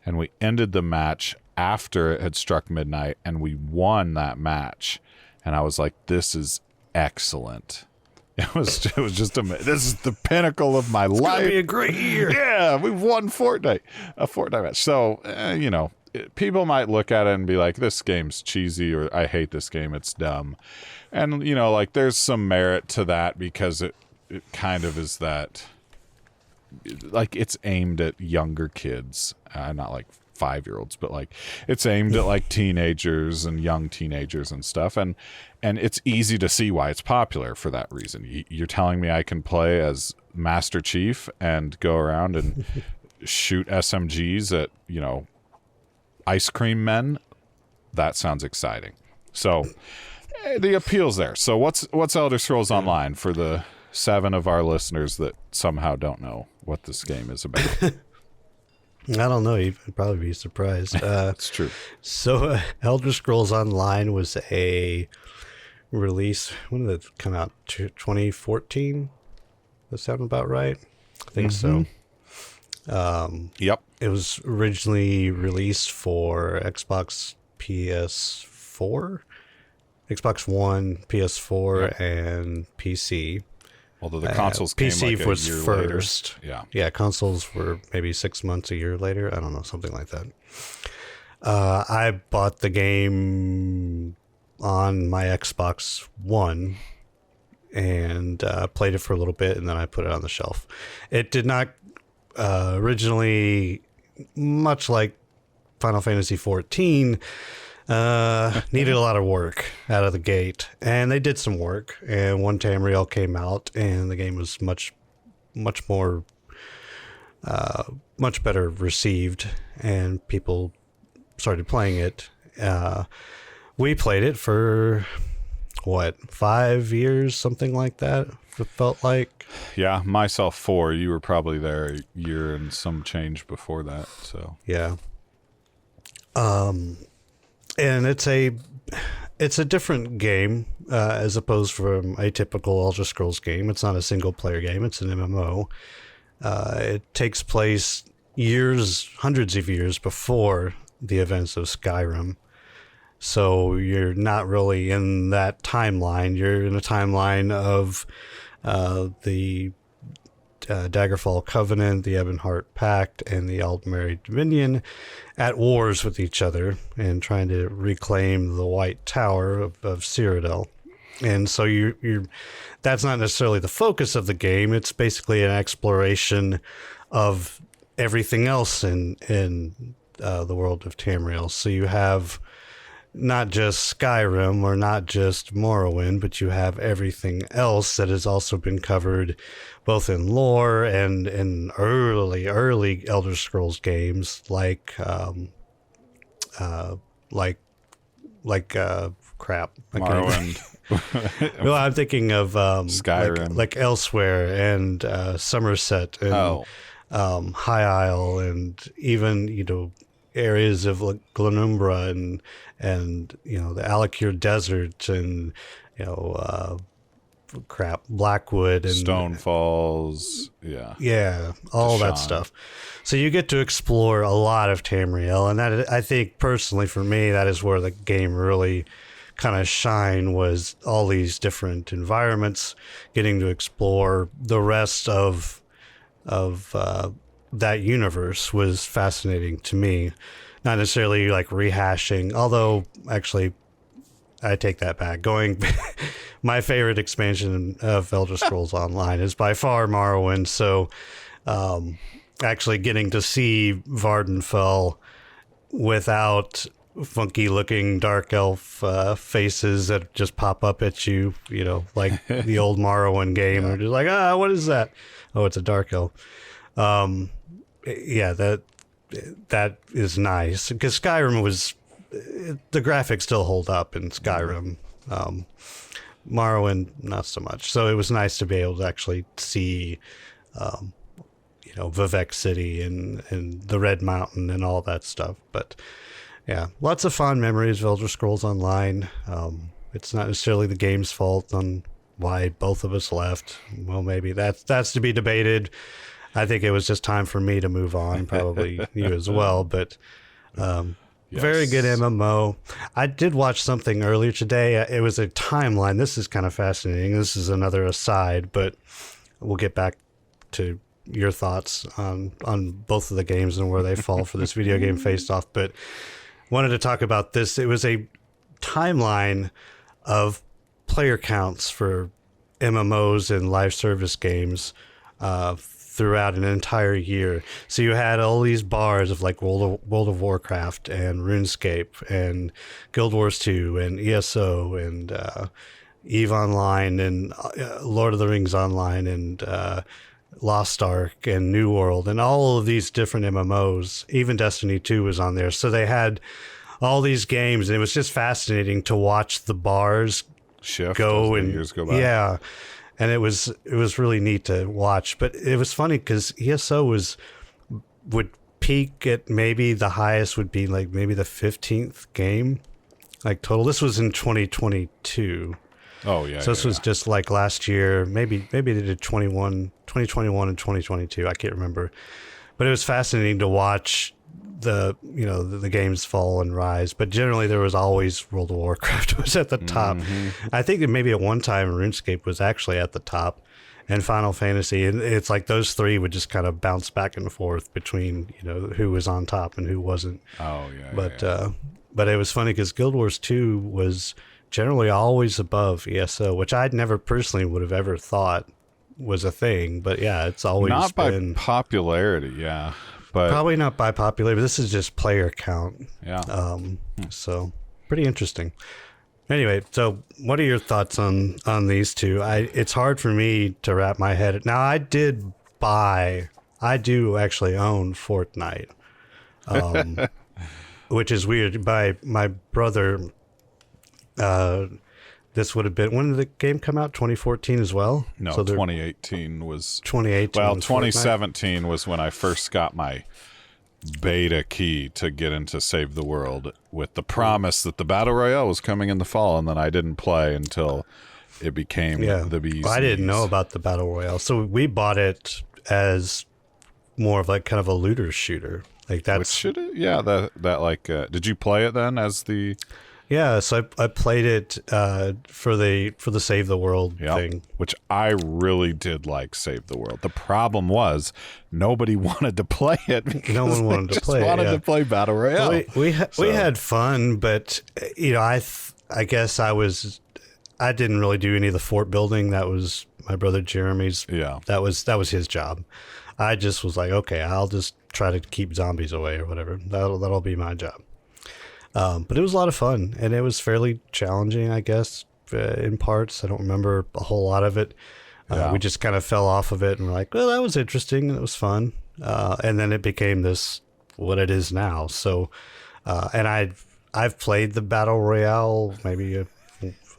And we ended the match after it had struck midnight, and we won that match. And I was like, this is excellent. It was just this is the pinnacle of my life. It's gonna be a great year. Yeah, we've won a Fortnite match. So, you know, people might look at it and be like, this game's cheesy, or I hate this game, it's dumb. And, you know, like there's some merit to that because it kind of is that, like it's aimed at younger kids, not like 5-year-olds, but like it's aimed at like teenagers and young teenagers and stuff, and it's easy to see why it's popular for that reason. You're telling me I can play as Master Chief and go around and shoot SMGs at, you know, ice cream men? That sounds exciting. So the appeal's there. So what's Elder Scrolls Online for the 7 of our listeners that somehow don't know what this game is about? I don't know. You'd probably be surprised. That's true. So, Elder Scrolls Online was a release. When did it come out? 2014? That sound about right? I think so. Yep. It was originally released for Xbox PS4, Xbox One, PS4, and PC. Although the consoles came PC like was a year first. later. Yeah. Yeah, consoles were maybe 6 months, a year later. I don't know, something like that. I bought the game on my Xbox One and played it for a little bit, and then I put it on the shelf. It did not originally, much like Final Fantasy XIV, needed a lot of work out of the gate, and they did some work. And one Tamriel came out, and the game was much more, much better received, and people started playing it. We played it for 5 years, something like that. It felt like. Yeah, myself 4. You were probably there a year and some change before that. So Yeah. And it's a different game as opposed from a typical Elder Scrolls game. It's not a single player game. It's an MMO. It takes place hundreds of years before the events of Skyrim. So you're not really in that timeline. You're in a timeline of the Daggerfall Covenant, the Ebonheart Pact, and the Aldmeri Dominion at wars with each other and trying to reclaim the White Tower of Cyrodiil. And so that's not necessarily the focus of the game. It's basically an exploration of everything else in the world of Tamriel. So you have not just Skyrim or not just Morrowind, but you have everything else that has also been covered both in lore and in early Elder Scrolls games like crap. Morrowind. No, I'm thinking of Skyrim, like Elsewhere and Somerset and High Isle, and even areas of like Glenumbra and the Alakir Desert and Blackwood and Stone Falls. Yeah, all that stuff. So you get to explore a lot of Tamriel, and that, I think personally for me, that is where the game really kind of shine, was all these different environments, getting to explore the rest of that universe was fascinating to me. Not necessarily like rehashing, although actually I take that back. My favorite expansion of Elder Scrolls Online is by far Morrowind. So actually getting to see Vardenfell without funky looking dark elf faces that just pop up at you, like the old Morrowind game. They're just like, what is that? Oh, it's a dark elf. Yeah, that is nice, because Skyrim the graphics still hold up in Skyrim. Morrowind, not so much. So it was nice to be able to actually see, Vivek City and the Red Mountain and all that stuff. But yeah, lots of fond memories of Elder Scrolls Online. It's not necessarily the game's fault on why both of us left. Well, maybe that's to be debated. I think it was just time for me to move on, probably you as well, but very good MMO. I did watch something earlier today. It was a timeline. This is kind of fascinating. This is another aside, but we'll get back to your thoughts on both of the games and where they fall for this video game face-off, but wanted to talk about this. It was a timeline of player counts for MMOs and live service games throughout an entire year. So you had all these bars of like World of Warcraft and RuneScape and Guild Wars 2 and ESO and EVE Online and Lord of the Rings Online and Lost Ark and New World and all of these different MMOs. Even Destiny 2 was on there. So they had all these games, and it was just fascinating to watch the bars shift go as the and years go by. Yeah. And it was really neat to watch. But it was funny because ESO would peak at maybe the highest would be like maybe the 15th game, like total. This was in 2022. Oh yeah. So this was just like last year. Maybe they did 2021 and 2022. I can't remember, but it was fascinating to watch the games fall and rise. But generally, there was always World of Warcraft was at the top. I think that maybe at one time RuneScape was actually at the top, and Final Fantasy. And it's like those three would just kind of bounce back and forth between who was on top and who wasn't. Oh yeah. But it was funny because Guild Wars 2 was generally always above ESO, which I'd never personally would have ever thought was a thing. But yeah, it's always not been by popularity, yeah, but probably not by popularity. But this is just player count. Yeah. So pretty interesting. Anyway, so what are your thoughts on these two? It's hard for me to wrap my head. Now, I do actually own Fortnite, which is weird. By my brother. This would have been, when did the game come out? 2014 as well? No, so 2018 was 2018. Well, was 2017 Fortnite? was when I first got my beta key to get into Save the World, with the promise that the Battle Royale was coming in the fall, and then I didn't play until it became the bees. Well, I didn't know about the Battle Royale, so we bought it as more of like kind of a looter shooter. Like that's that like did you play it then as the? Yeah, so I played it for the Save the World thing, which I really did like Save the World. The problem was nobody wanted to play it. No one wanted to play it. Wanted to play Battle Royale. Well, we had fun, but I guess I didn't really do any of the fort building. That was my brother Jeremy's. Yeah, that was his job. I just was like, okay, I'll just try to keep zombies away or whatever. That'll be my job. But it was a lot of fun, and it was fairly challenging, I guess, in parts. I don't remember a whole lot of it. We just kind of fell off of it and were like, well, that was interesting, and it was fun. And then it became what it is now. So, and I've played the Battle Royale maybe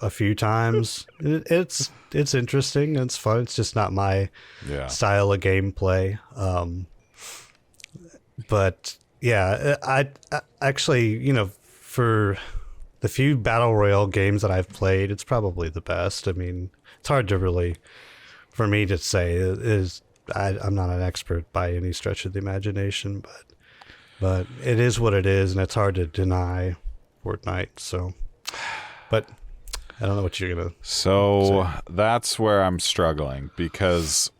a few times. It's interesting. It's fun. It's just not my style of gameplay. But yeah, I actually, for the few Battle Royale games that I've played, it's probably the best. I mean, it's hard for me to say. I'm not an expert by any stretch of the imagination, but it is what it is, and it's hard to deny Fortnite. So, but I don't know what you're gonna. So say. That's where I'm struggling, because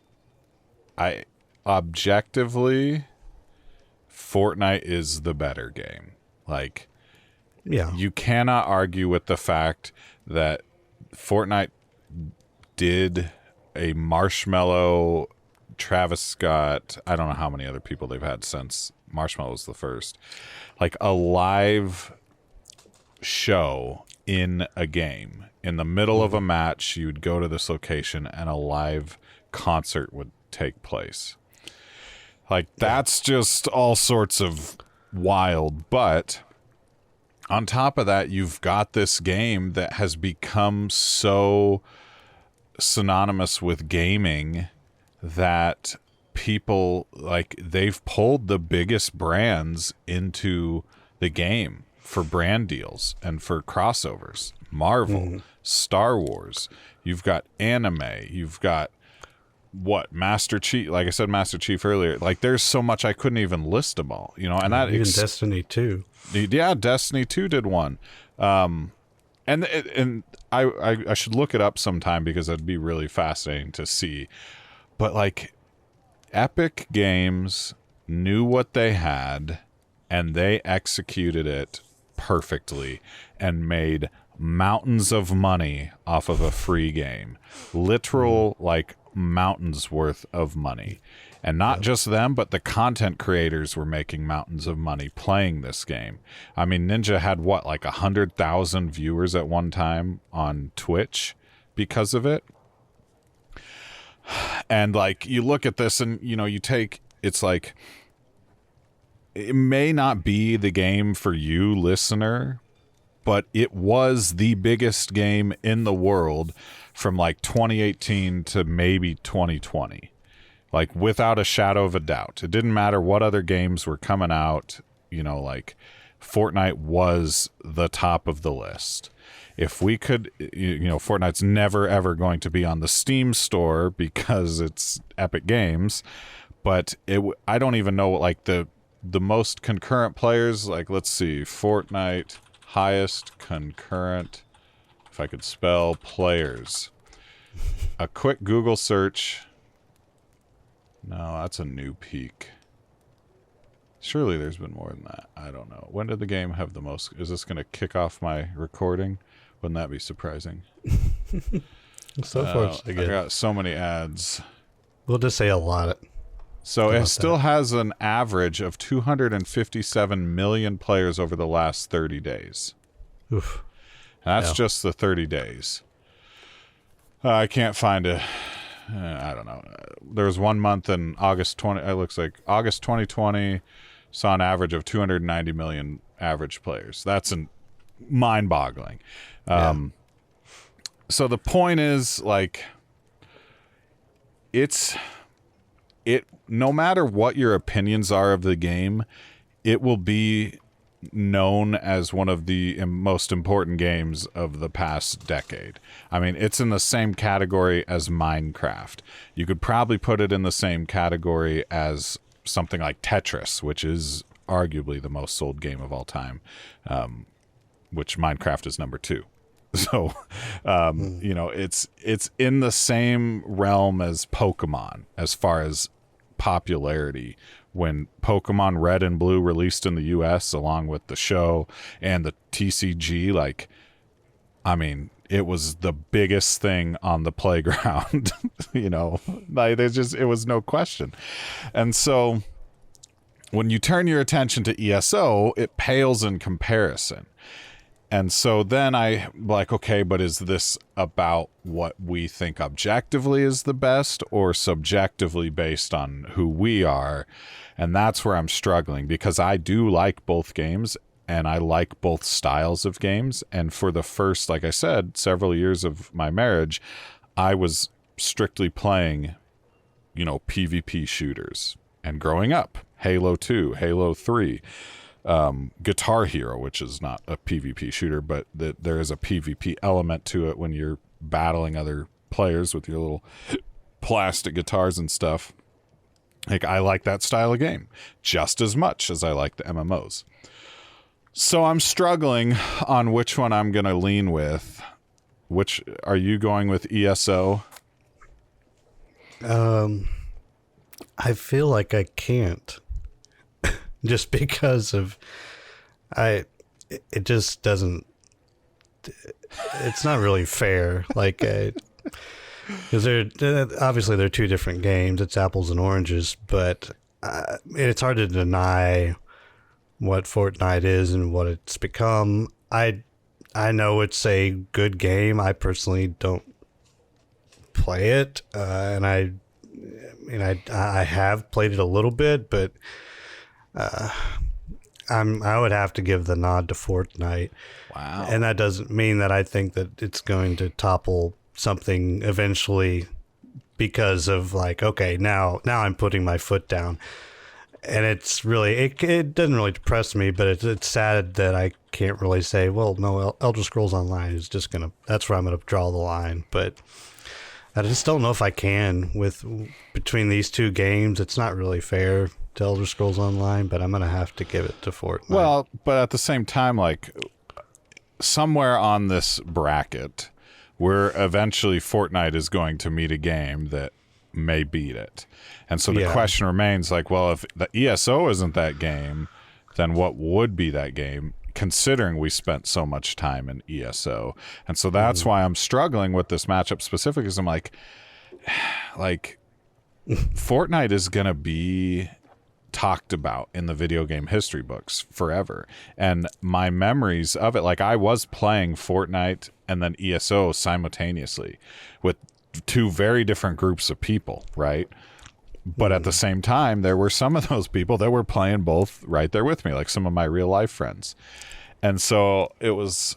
objectively, Fortnite is the better game. Like, you cannot argue with the fact that Fortnite did a Marshmello, Travis Scott, I don't know how many other people they've had since Marshmello was the first, like a live show in a game. In the middle of a match, you'd go to this location and a live concert would take place. Like, that's just all sorts of wild. But on top of that, you've got this game that has become so synonymous with gaming that people, like, they've pulled the biggest brands into the game for brand deals and for crossovers. Marvel, Star Wars, you've got anime, you've got Master Chief, like I said, Master Chief earlier. Like, there's so much I couldn't even list them all, and that even Destiny 2. Yeah, Destiny 2 did one. And I should look it up sometime, because it'd be really fascinating to see. But like, Epic Games knew what they had, and they executed it perfectly and made mountains of money off of a free game. Literal, like, mountains worth of money. And not just them, but the content creators were making mountains of money playing this game. I mean, Ninja had like 100,000 viewers at one time on Twitch because of it. And like, you look at this and, it's like, it may not be the game for you, listener, but it was the biggest game in the world from like 2018 to maybe 2020. like without a shadow of a doubt. It didn't matter what other games were coming out, you know, like Fortnite was the top of the list. If we could, you know, Fortnite's never ever going to be on the Steam store because it's Epic Games, but I don't even know, like, the most concurrent players, like, let's see, Fortnite highest concurrent, if I could spell players. A quick Google search. No, that's a new peak. Surely there's been more than that. I don't know. When did the game have the most? Is this going to kick off my recording? Wouldn't that be surprising? So far, so good. I got so many ads. We'll just say a lot. So it still has an average of 257 million players over the last 30 days. Oof. And that's just the 30 days. I can't find a... I don't know. There was 1 month in August 20. It looks like August 2020 saw an average of 290 million average players. That's mind-boggling. So the point is, like, no matter what your opinions are of the game, it will be known as one of the most important games of the past decade. I mean, it's in the same category as Minecraft. You could probably put it in the same category as something like Tetris, which is arguably the most sold game of all time, which Minecraft is number 2. So, you know, it's in the same realm as Pokemon as far as popularity. When Pokemon Red and Blue released in the US along with the show and the TCG, like, I mean, it was the biggest thing on the playground, you know, like it was no question. And so when you turn your attention to ESO, it pales in comparison. And so then I'm like, okay, but is this about what we think objectively is the best or subjectively based on who we are? And that's where I'm struggling, because I do like both games and I like both styles of games. And for the first, like I said, several years of my marriage, I was strictly playing, you know, PvP shooters. And growing up, Halo 2, Halo 3, Guitar Hero, which is not a PvP shooter, but there is a PvP element to it when you're battling other players with your little plastic guitars and stuff. Like, I like that style of game just as much as I like the MMOs. So I'm struggling on which one I'm going to lean with. Which are you going with, ESO? I feel like I can't. Just because of it just doesn't, it's not really fair, like, because obviously they're two different games. It's apples and oranges, but it's hard to deny what Fortnite is and what it's become. I know it's a good game. I personally don't play it, and I have played it a little bit, but I would have to give the nod to Fortnite. Wow. And that doesn't mean that I think that it's going to topple something eventually, because of, like, okay, now I'm putting my foot down. And it's really, it doesn't really depress me, but it's sad that I can't really say, well, no, Elder Scrolls Online is just that's where I'm going to draw the line. But I just don't know if I can between these two games. It's not really fair to Elder Scrolls Online, but I'm going to have to give it to Fortnite. Well, but at the same time, like, somewhere on this bracket, where eventually Fortnite is going to meet a game that may beat it. And so the question remains, like, well, if the ESO isn't that game, then what would be that game, considering we spent so much time in ESO? And so that's why I'm struggling with this matchup specifically, because I'm like, Fortnite is going to be talked about in the video game history books forever. And my memories of it, like, I was playing Fortnite and then ESO simultaneously with two very different groups of people, right? But at the same time, there were some of those people that were playing both right there with me, like some of my real life friends. And so it was,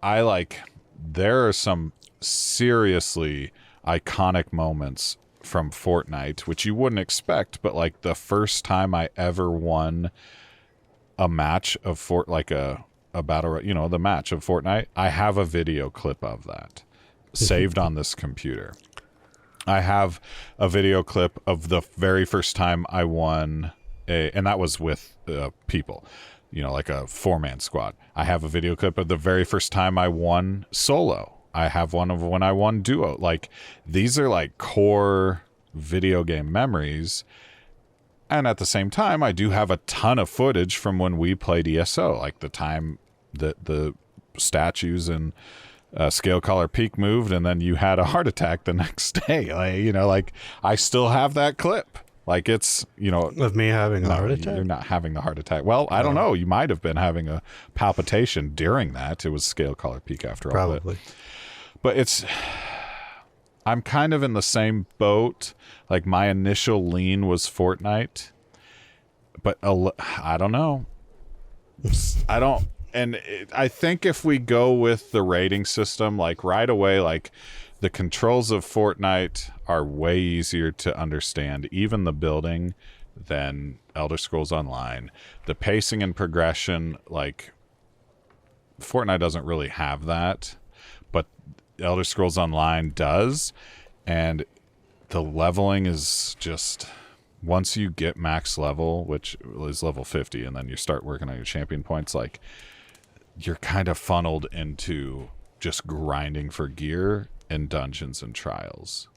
there are some seriously iconic moments from Fortnite, which you wouldn't expect, but like the first time I ever won a match of a battle, the match of Fortnite, I have a video clip of that saved on this computer. I have a video clip of the very first time I won and that was with people, like a 4-man squad. I have a video clip of the very first time I won solo. I have one of when I won duo. Like, these are like core video game memories. And at the same time, I do have a ton of footage from when we played ESO, like the time that the statues and Scale Collar Peak moved, and then you had a heart attack the next day. Like, I still have that clip. Like, it's, of me having a heart attack. You're not having the heart attack. Well, I don't know. You might have been having a palpitation during that. It was Scale Collar Peak after all. Probably. But I'm kind of in the same boat. Like, my initial lean was Fortnite, but I don't know. I think if we go with the rating system, like right away, like the controls of Fortnite are way easier to understand, even the building, than Elder Scrolls Online. The pacing and progression, like Fortnite doesn't really have that, but Elder Scrolls Online does. And the leveling is just, once you get max level, which is level 50, and then you start working on your champion points, like, you're kind of funneled into just grinding for gear and dungeons and trials.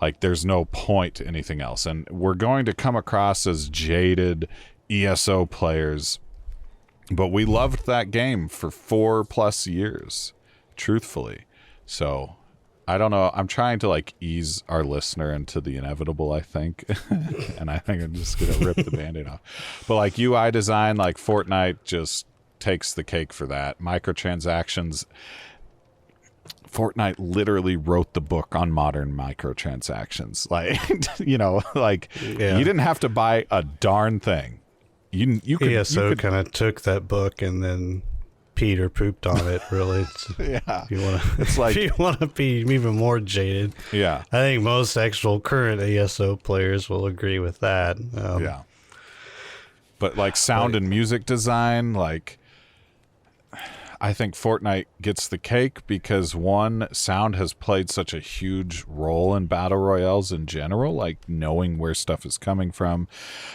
Like, there's no point to anything else. And we're going to come across as jaded ESO players, but we loved that game for 4+ years, truthfully. So I don't know. I'm trying to like ease our listener into the inevitable, I think. And I think I'm just going to rip the Band-Aid off. But like UI design, like Fortnite just takes the cake for that. Microtransactions. Fortnite literally wrote the book on modern microtransactions. Like, you didn't have to buy a darn thing. You could. ESO kind of took that book and then peed or pooped on it. Really, yeah. If you want to be even more jaded, yeah. I think most actual current ESO players will agree with that. Yeah. But like sound and music design, like, I think Fortnite gets the cake because, one, sound has played such a huge role in battle royales in general, like knowing where stuff is coming from.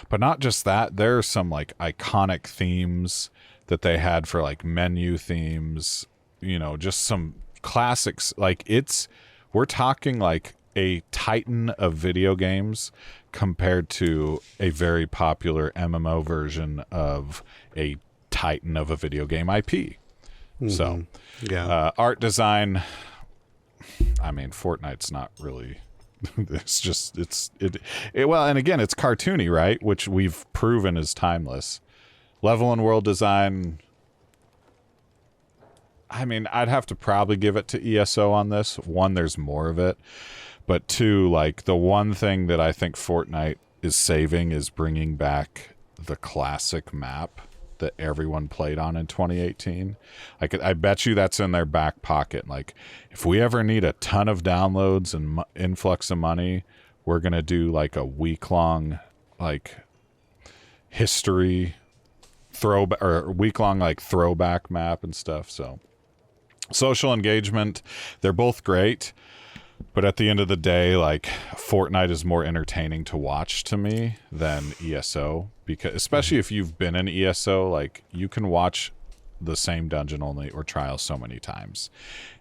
But not just that, there are some like iconic themes that they had for like menu themes, just some classics. Like, we're talking like a titan of video games compared to a very popular MMO version of a titan of a video game IP. Mm-hmm. So, yeah, art design. I mean, Fortnite's not really. It's just well, and again, it's cartoony, right? Which we've proven is timeless. Level and world design. I mean, I'd have to probably give it to ESO on this. One, there's more of it, but two, like the one thing that I think Fortnite is saving is bringing back the classic map that everyone played on in 2018. I bet you that's in their back pocket. Like, if we ever need a ton of downloads and influx of money, we're gonna do like a week-long like history throwback, or week-long like throwback map and stuff. So social engagement, they're both great, but at the end of the day, like, Fortnite is more entertaining to watch to me than ESO, because especially if you've been in ESO, like, you can watch the same dungeon only or trial so many times.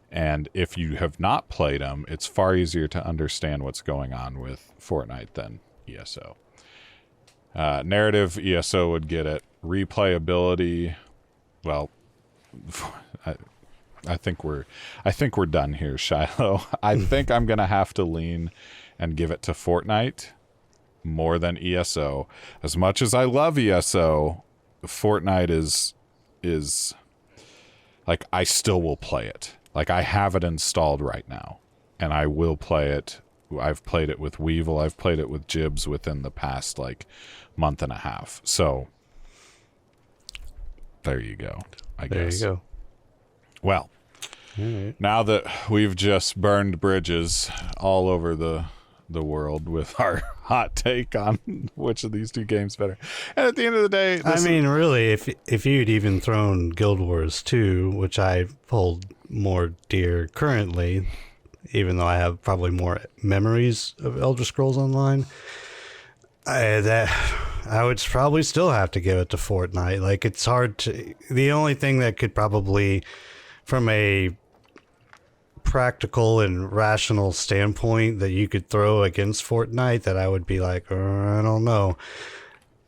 And if you have not played them, it's far easier to understand what's going on with Fortnite than ESO. Narrative, ESO would get it. Replayability, well, I think we're done here, Shiloh. I think I'm gonna have to lean and give it to Fortnite more than ESO. As much as I love ESO, Fortnite is like, I still will play it. Like, I have it installed right now, and I will play it. I've played it with Weevil. I've played it with Jibs within the past like month and a half. So there you go. I guess. There you go. Well, right. Now that we've just burned bridges all over the the world with our hot take on which of these two games better. And at the end of the day, really, if you'd even thrown Guild Wars 2, which I hold more dear currently, even though I have probably more memories of Elder Scrolls Online, I would probably still have to give it to Fortnite. Like, it's hard to... The only thing that could probably, from a practical and rational standpoint, that you could throw against Fortnite that I would be like, I don't know.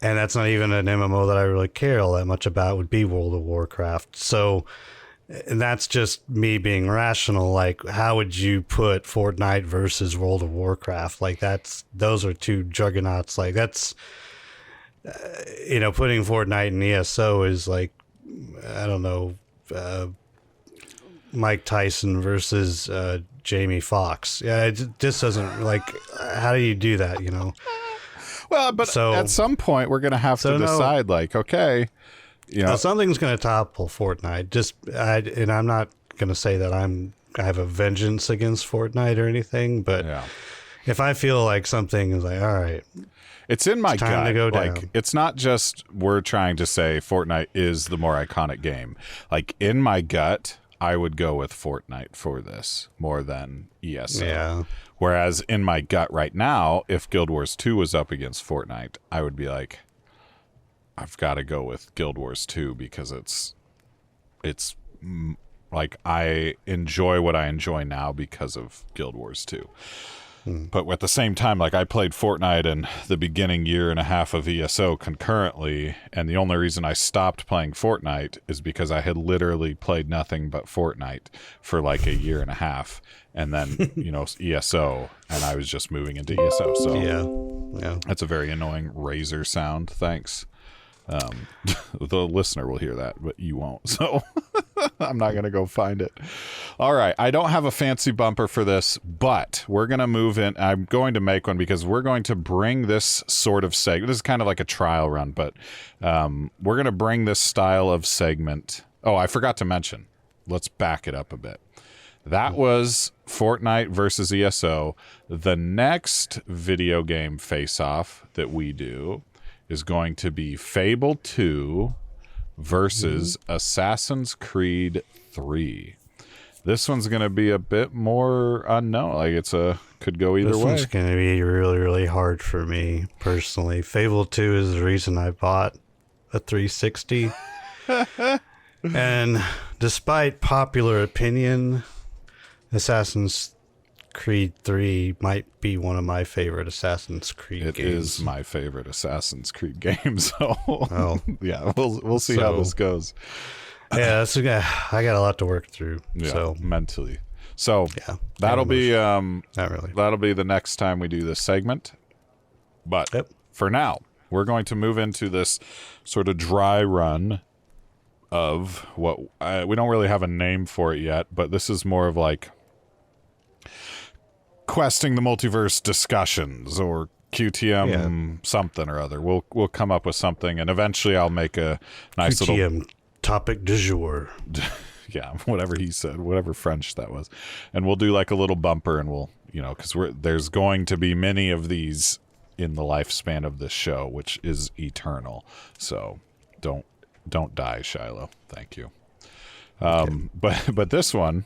And that's not even an MMO that I really care all that much about, would be World of Warcraft. So, and that's just me being rational. Like, how would you put Fortnite versus World of Warcraft? Like, those are two juggernauts. Like, that's, putting Fortnite in ESO is like, I don't know, Mike Tyson versus Jamie Foxx. Yeah, it just doesn't, like, how do you do that, Well, but at some point we're going to have to decide, like, okay, something's going to topple Fortnite. And I'm not going to say that I have a vengeance against Fortnite or anything, but if I feel like something is like, all right, it's in my time gut. To go like, down. It's not just we're trying to say Fortnite is the more iconic game. Like, in my gut, I would go with Fortnite for this more than ESO. Yeah. Whereas in my gut right now, if Guild Wars 2 was up against Fortnite, I would be like, I've got to go with Guild Wars 2 because it's like, I enjoy what I enjoy now because of Guild Wars 2. But at the same time, like, I played Fortnite in the beginning year and a half of ESO concurrently, and the only reason I stopped playing Fortnite is because I had literally played nothing but Fortnite for like a year and a half, and then ESO, and I was just moving into ESO. So yeah, that's a very annoying razor sound. Thanks. The listener will hear that, but you won't. So I'm not going to go find it. All right. I don't have a fancy bumper for this, but we're going to move in. I'm going to make one because we're going to bring this sort of segment. This is kind of like a trial run, but we're going to bring this style of segment. Oh, I forgot to mention. Let's back it up a bit. That was Fortnite versus ESO. The next video game face-off that we do is going to be Fable 2 versus Assassin's Creed 3. This one's going to be a bit more unknown. Like, could go either way. This one's going to be really, really hard for me personally. Fable 2 is the reason I bought a 360. And despite popular opinion, Assassin's Creed 3 might be one of my favorite Assassin's Creed games. It is my favorite Assassin's Creed game, so yeah, we'll see how this goes. Yeah, I got a lot to work through. Yeah, so mentally. So that'll be not really. That'll be the next time we do this segment. But for now, we're going to move into this sort of dry run of what we don't really have a name for it yet, but this is more of like Questing the Multiverse discussions or QTM something or other. We'll come up with something, and eventually I'll make a nice QTM topic du jour. Yeah, whatever he said, whatever French that was. And we'll do like a little bumper, and we'll, because there's going to be many of these in the lifespan of this show, which is eternal. So don't die, Shiloh. Thank you. But this one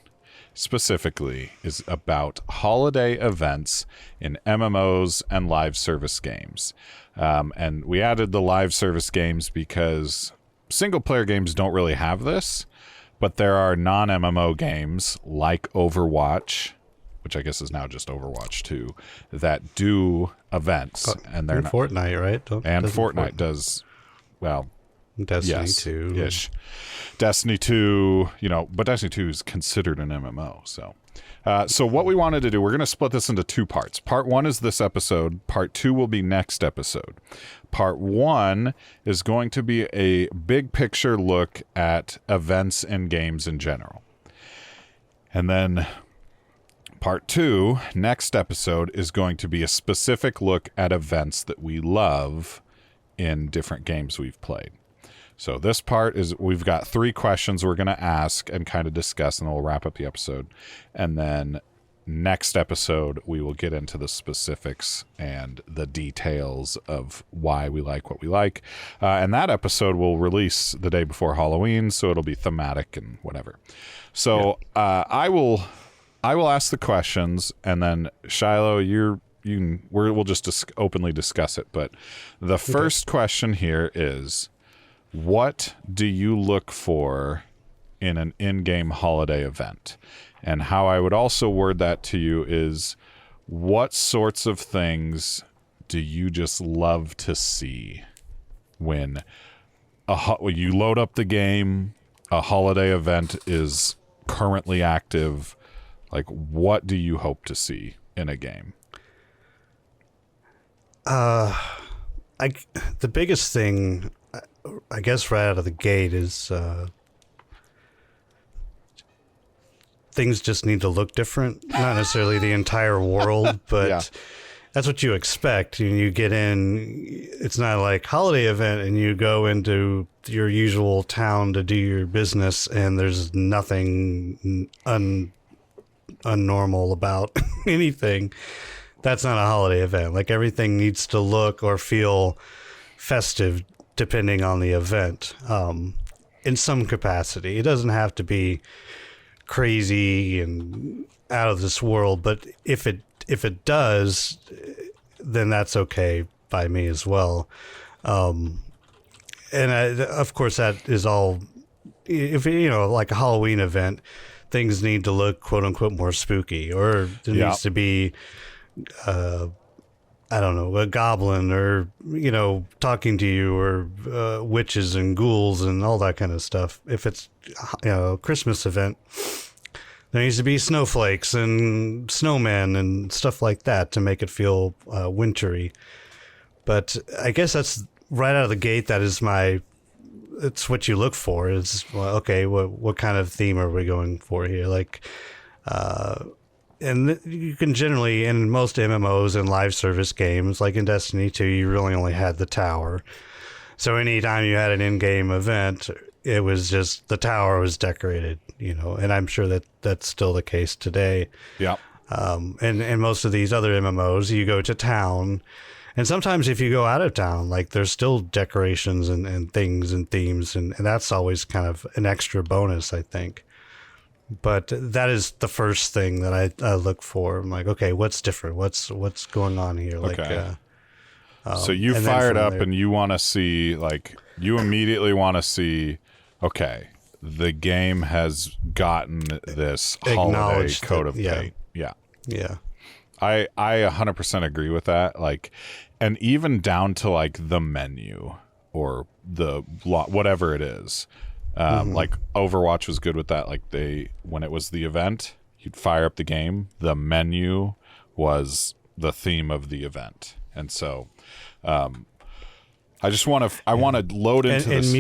specifically is about holiday events in MMOs and live service games. And we added the live service games because single player games don't really have this, but there are non-MMO games like Overwatch, which I guess is now just Overwatch 2, that do events. And they're not Fortnite, right? Fortnite does, well, Destiny 2. Ish. Destiny 2, but Destiny 2 is considered an MMO. So what we wanted to do, we're going to split this into two parts. Part 1 is this episode. Part 2 will be next episode. Part 1 is going to be a big picture look at events and games in general. And then Part 2, next episode, is going to be a specific look at events that we love in different games we've played. So this part is, we've got 3 questions we're going to ask and kind of discuss, and then we'll wrap up the episode. And then next episode, we will get into the specifics and the details of why we like what we like. And that episode will release the day before Halloween, so it'll be thematic and whatever. So I will ask the questions, and then Shiloh, we'll just openly discuss it. But the first question here is, what do you look for in an in-game holiday event? And how I would also word that to you is, what sorts of things do you just love to see when you load up the game, a holiday event is currently active? Like, what do you hope to see in a game? The biggest thing, I guess, right out of the gate is things just need to look different. Not necessarily the entire world, but that's what you expect. When you get in, it's not like holiday event and you go into your usual town to do your business and there's nothing unnormal about anything. That's not a holiday event. Like, everything needs to look or feel festive depending on the event, in some capacity. It doesn't have to be crazy and out of this world, but if it does, then that's okay by me as well. Of course, that is all. If like a Halloween event, things need to look quote unquote more spooky, or there needs to be I don't know, a goblin, or talking to you, or witches and ghouls and all that kind of stuff. If it's a Christmas event, there needs to be snowflakes and snowmen and stuff like that to make it feel wintry. But I guess that's right out of the gate. That is it's what you look for. Is, well, okay, what kind of theme are we going for here? Like, and you can generally, in most MMOs and live service games, like in Destiny 2, you really only had the tower. So anytime you had an in-game event, it was just the tower was decorated, and I'm sure that that's still the case today. Yeah. And most of these other MMOs, you go to town, and sometimes if you go out of town, like, there's still decorations and things and themes, and that's always kind of an extra bonus, I think. But that is the first thing that I look for. I'm like, okay, what's different? What's going on here? Okay. So you fired up and you want to see, like, you immediately want to see, okay, the game has gotten this holiday coat of paint. Yeah. Yeah. I 100% agree with that. Like, and even down to like the menu or the whatever it is. Like Overwatch was good with that. Like, when it was the event, you'd fire up the game, the menu was the theme of the event. And so I just want to load into this. And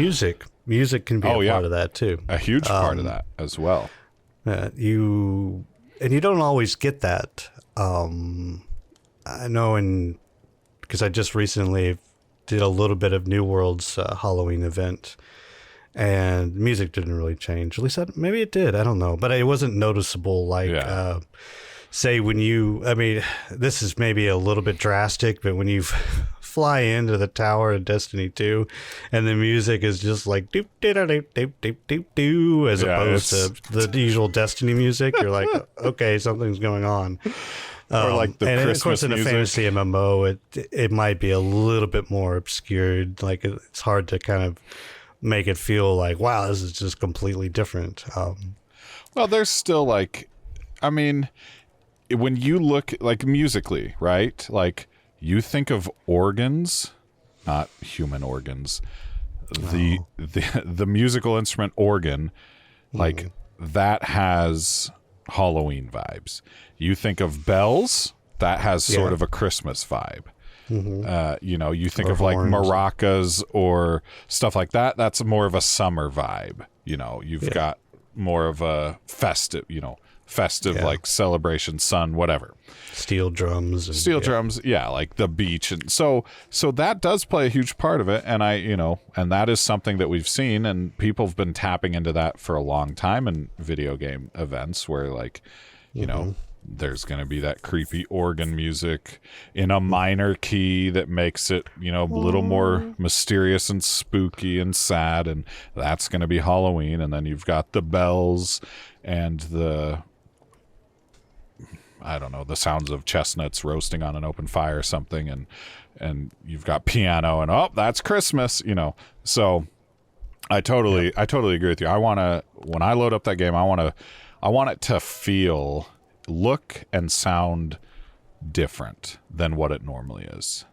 music can be a part of that too. A huge part of that as well. You don't always get that. I know, because I just recently did a little bit of New World's Halloween event, and music didn't really change. At least maybe it did. I don't know, but it wasn't noticeable. Like, say this is maybe a little bit drastic, but when you fly into the tower in Destiny 2, and the music is just like doop doop doop doop doop doop doop, as opposed to the usual Destiny music, you're like, okay, something's going on. Or like the Christmas of course, in music. a fantasy MMO, it might be a little bit more obscured. Like, it's hard to kind of make it feel like, wow, this is just completely different. Well, there's still, like, I mean, when you look, like, musically, right? Like, you think of organs, not human organs. The musical instrument organ, like, that has Halloween vibes. You think of bells, that has sort of a Christmas vibe. You think of like maracas or stuff like that. That's more of a summer vibe. You've got more of a festive, like celebration, sun, whatever. Steel drums, like the beach, and so that does play a huge part of it. And and that is something that we've seen, and people have been tapping into that for a long time in video game events, where like, There's going to be that creepy organ music in a minor key that makes it, a little more mysterious and spooky and sad. And that's going to be Halloween. And then you've got the bells and the sounds of chestnuts roasting on an open fire or something. And you've got piano and, that's Christmas, So I totally agree with you. When I load up that game, I want it to look and sound different than what it normally is.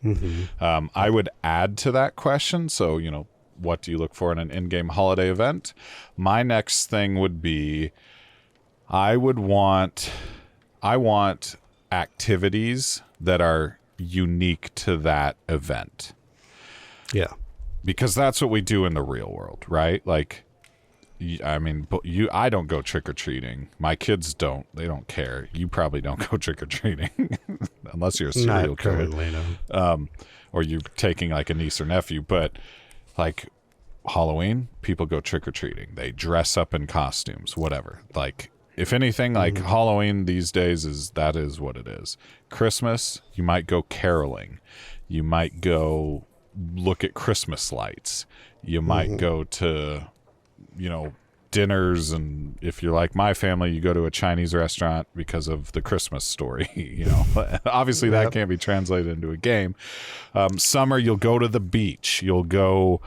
Mm-hmm. I would add to that question. So, what do you look for in an in-game holiday event? My next thing would be, I want activities that are unique to that event. Yeah. Because that's what we do in the real world, right? Like, I don't go trick-or-treating. My kids don't. They don't care. You probably don't go trick-or-treating unless you're a serial killer. No. Or you're taking like a niece or nephew. But like Halloween, people go trick-or-treating. They dress up in costumes, whatever. Like, if anything, like Halloween these days that is what it is. Christmas, you might go caroling. You might go look at Christmas lights. You might go to dinners, and if you're like my family, you go to a Chinese restaurant because of the Christmas story. Obviously that can't be translated into a game. Summer, you'll go to the beach. You'll go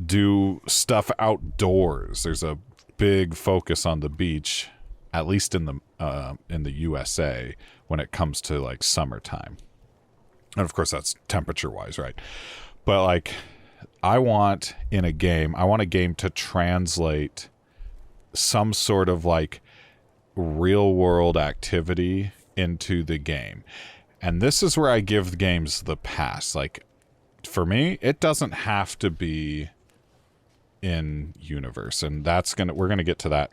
do stuff outdoors. There's a big focus on the beach, at least in the USA, when it comes to like summertime. And of course that's temperature wise, right? But like, I want a game to translate some sort of like real world activity into the game. And this is where I give the games the pass. Like, for me, it doesn't have to be in universe. And we're going to get to that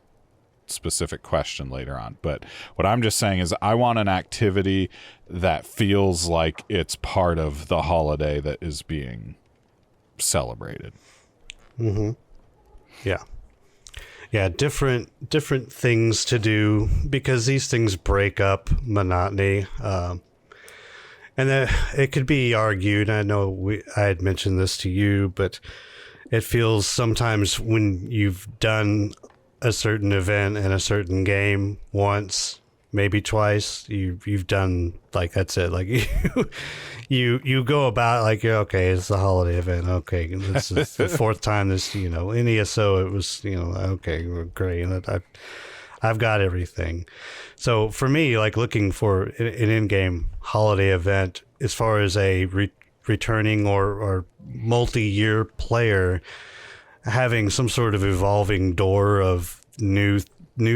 specific question later on. But what I'm just saying is I want an activity that feels like it's part of the holiday that is being celebrated. Yeah, different things to do, because these things break up monotony. And it could be argued, I know I had mentioned this to you, but it feels sometimes when you've done a certain event in a certain game once, maybe twice, you've done, like, that's it. Like, you go about like, okay, it's a holiday event. Okay, this is the fourth time this, in ESO it was, okay, great. I've got everything. So for me, like, looking for an in-game holiday event, as far as a returning or multi-year player, having some sort of evolving door of new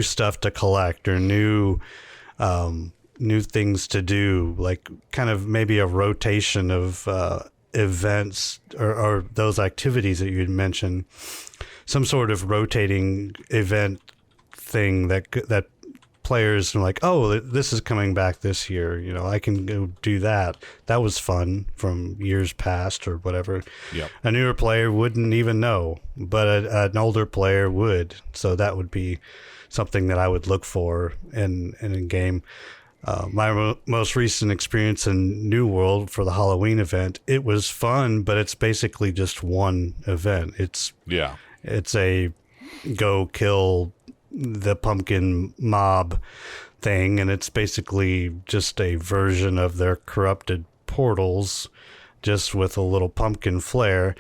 stuff to collect, or new things to do, like kind of maybe a rotation of events or those activities that you'd mentioned, some sort of rotating event thing that players are like, oh, this is coming back this year, I can go do that. That was fun from years past or whatever. Yep. A newer player wouldn't even know, but an older player would. So that would be something that I would look for in a game. My most recent experience in New World for the Halloween event, it was fun, but it's basically just one event. It's a go kill the pumpkin mob thing, and it's basically just a version of their corrupted portals, just with a little pumpkin flair.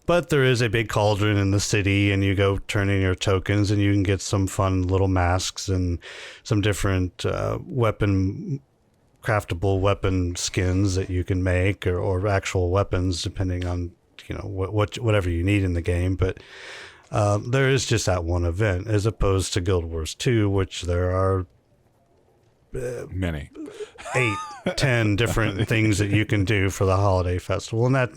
But there is a big cauldron in the city, and you go turn in your tokens, and you can get some fun little masks and some different craftable weapon skins that you can make, or actual weapons, depending on whatever you need in the game. But there is just that one event, as opposed to Guild Wars 2, which there are many 8-10 different things that you can do for the holiday festival. And that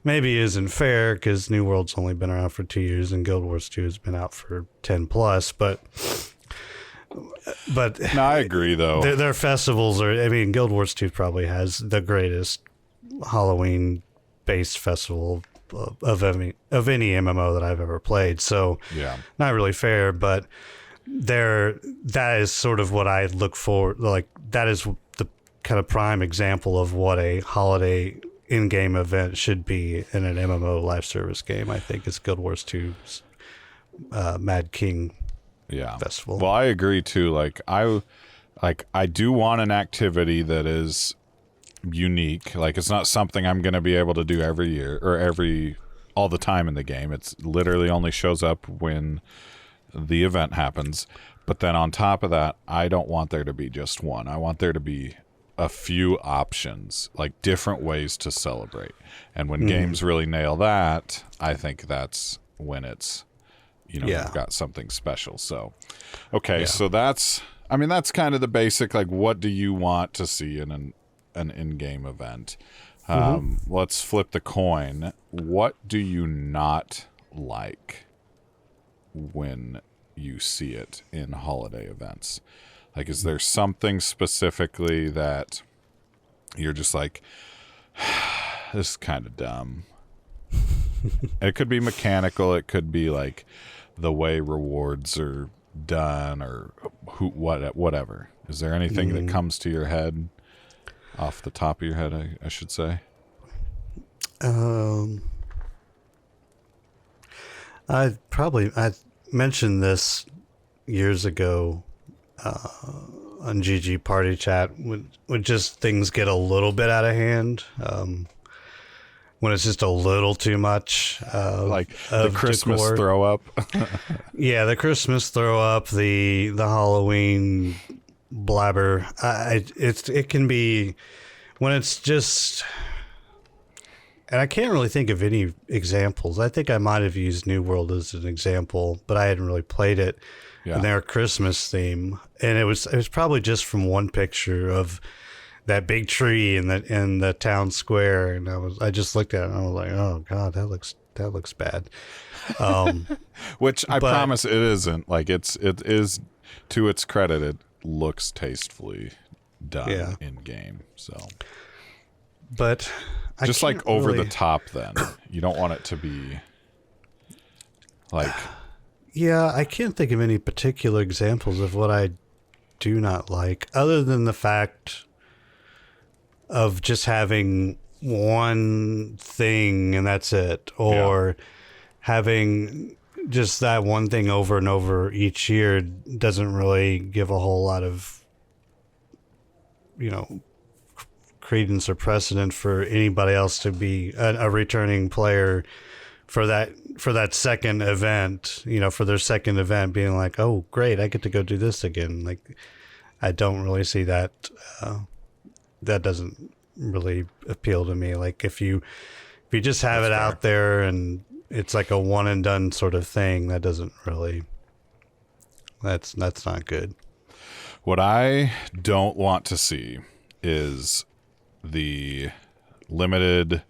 maybe isn't fair, because New World's only been around for 2 years and Guild Wars 2 has been out for 10 plus. But no, I agree, though. Their festivals Guild Wars 2 probably has the greatest Halloween based festival of any MMO that I've ever played. So yeah, not really fair, but that is sort of what I look for. Like, that is the kind of prime example of what a holiday in-game event should be in an MMO live service game. I think is Guild Wars 2's Mad King Festival. Well, I agree too. I do want an activity that is unique. Like, it's not something I'm going to be able to do every year or all the time in the game. It's literally only shows up when the event happens. But then on top of that, I don't want there to be just one. I want there to be a few options, like different ways to celebrate. And when games really nail that, I think that's when it's, you've got something special. So, okay, so that's kind of the basic, like, what do you want to see in an in-game event? Let's flip the coin. What do you not like when you see it in holiday events? Like, is there something specifically that you're just like, this is kind of dumb? It could be mechanical. It could be like the way rewards are done, or whatever. Is there anything that comes to your head, off the top of your head, I should say? I mentioned this years ago on GG Party Chat when just things get a little bit out of hand. When it's just a little too much, like the Christmas decor. Throw up. Yeah, the Christmas throw up, the Halloween blabber. It can be when it's just, and I can't really think of any examples. I think I might have used New World as an example, but I hadn't really played it. Yeah. And their Christmas theme, and it was probably just from one picture of that big tree in the town square, and I just looked at it and I was like, oh god, that looks bad. Which I promise it isn't. Like, it is, to its credit, it looks tastefully done in game. So, but just like over the top. Then you don't want it to be like. Yeah, I can't think of any particular examples of what I do not like, other than the fact of just having one thing and that's it, or having just that one thing over and over each year doesn't really give a whole lot of, credence or precedent for anybody else to be a returning player for that second event, for their second event being like, oh, great, I get to go do this again. Like, I don't really see that. That doesn't really appeal to me. Like, if you just have it out there and it's like a one and done sort of thing, that doesn't really, that's not good. What I don't want to see is the limited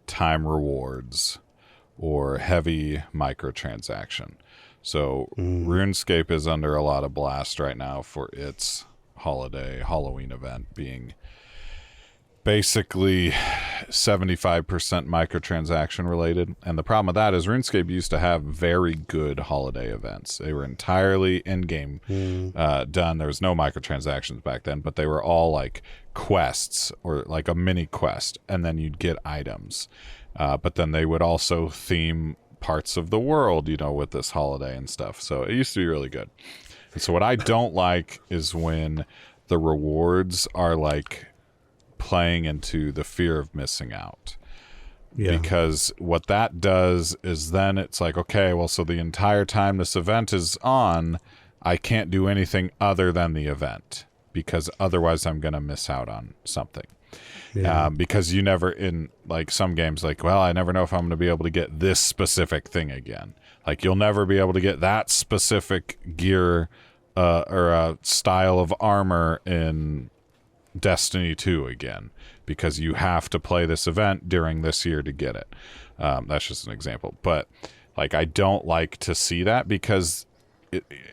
time rewards or heavy microtransaction. So RuneScape is under a lot of blast right now for its Halloween event being basically 75% microtransaction related. And the problem with that is RuneScape used to have very good holiday events. They were entirely in-game done. There was no microtransactions back then, but they were all like quests or like a mini quest, and then you'd get items. But then they would also theme parts of the world, with this holiday and stuff. So it used to be really good. And so what I don't like is when the rewards are like playing into the fear of missing out. Yeah. Because what that does is then it's like, okay, well, so the entire time this event is on, I can't do anything other than the event, because otherwise I'm going to miss out on something. Yeah. Because you never, in like some games, like, well, I never know if I'm going to be able to get this specific thing again. Like, you'll never be able to get that specific gear or a style of armor in Destiny 2 again, because you have to play this event during this year to get it. That's just an example. But like, I don't like to see that, because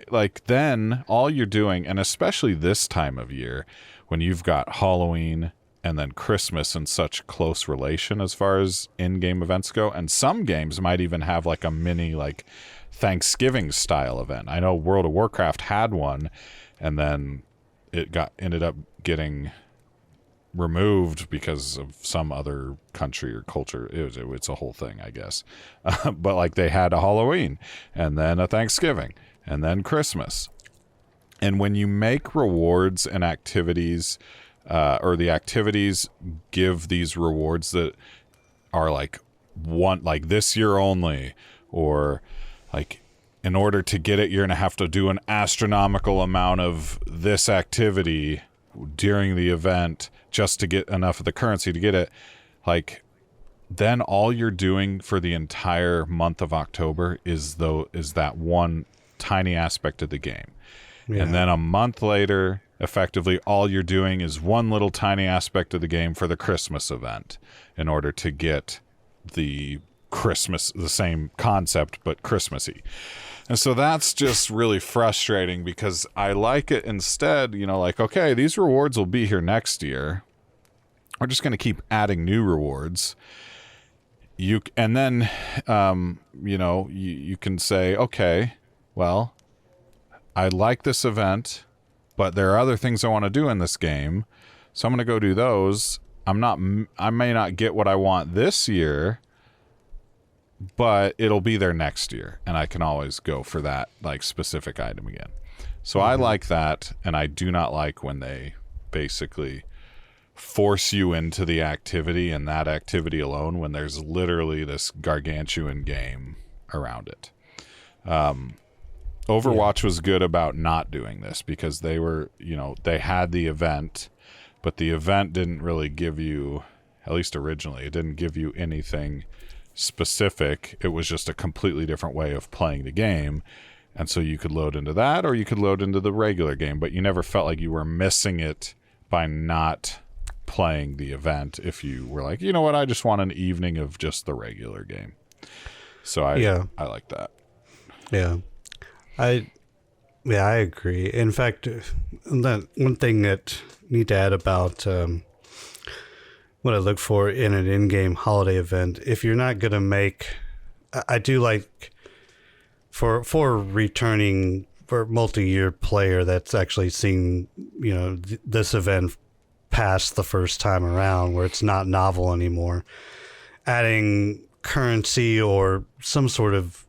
like, then all you're doing, and especially this time of year when you've got Halloween and then Christmas in such close relation as far as in-game events go. And some games might even have like a mini like Thanksgiving style event. I know World of Warcraft had one, and then it ended up getting removed because of some other country or culture. It's a whole thing, I guess. But like they had a Halloween, and then a Thanksgiving, and then Christmas. And when you make rewards and activities, or the activities give these rewards that are like this year only, or like in order to get it, you're going to have to do an astronomical amount of this activity during the event just to get enough of the currency to get it. Like, then all you're doing for the entire month of October is that one tiny aspect of the game. Yeah. And then a month later, effectively all you're doing is one little tiny aspect of the game for the Christmas event in order to get the same concept but Christmassy. And so that's just really frustrating, because I like it instead, like, okay, these rewards will be here next year. We're just going to keep adding new rewards. And then you can say, okay, well, I like this event, but there are other things I want to do in this game, so I'm going to go do those. I may not get what I want this year, but it'll be there next year, and I can always go for that like specific item again. So I like that, and I do not like when they basically force you into the activity and that activity alone when there's literally this gargantuan game around it. Overwatch was good about not doing this, because they were, they had the event, but the event didn't really give you, at least originally, it didn't give you anything specific. It was just a completely different way of playing the game. And so you could load into that, or you could load into the regular game, but you never felt like you were missing it by not playing the event if you were like, you know what, I just want an evening of just the regular game. So I like that. Yeah. I agree. In fact, that one thing that I need to add about what I look for in an in-game holiday event, if you're not going to make, I do like for returning, for multi-year player that's actually seen, this event past the first time around, where it's not novel anymore, adding currency or some sort of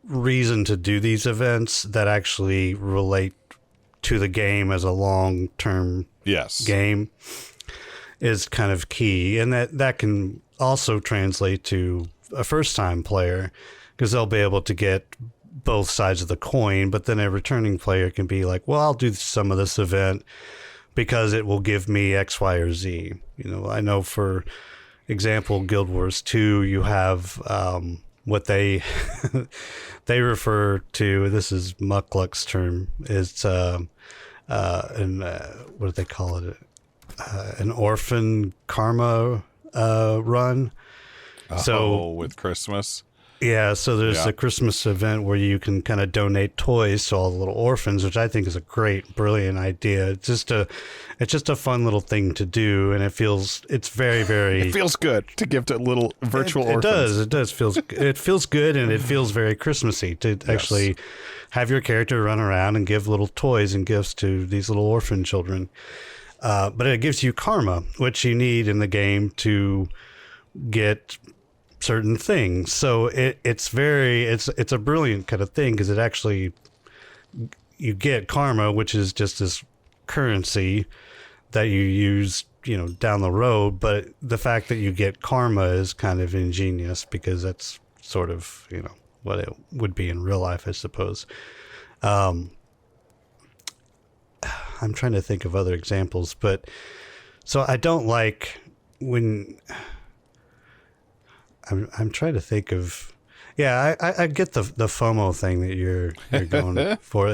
reason to do these events that actually relate to the game as a long-term game is kind of key. And that can also translate to a first-time player, because they'll be able to get both sides of the coin, but then a returning player can be like, well, I'll do some of this event because it will give me X, Y, or Z. I know, for example, Guild Wars 2, you have what they they refer to, this is Muckluck's term, is what do they call it? An orphan karma run. So with Christmas. Yeah, so there's a Christmas event where you can kind of donate toys to all the little orphans, which I think is a great, brilliant idea. It's just a fun little thing to do, and it's very, very. It feels good to give to little virtual orphans. It does. It feels good, and it feels very Christmassy to actually have your character run around and give little toys and gifts to these little orphan children. But it gives you karma, which you need in the game to get certain things. So it's a brilliant kind of thing, because it actually, you get karma, which is just this currency that you use down the road, but the fact that you get karma is kind of ingenious, because that's sort of what it would be in real life, I suppose. I'm trying to think of other examples, but so I don't like when I'm trying to think of. Yeah, I get the FOMO thing that you're going for.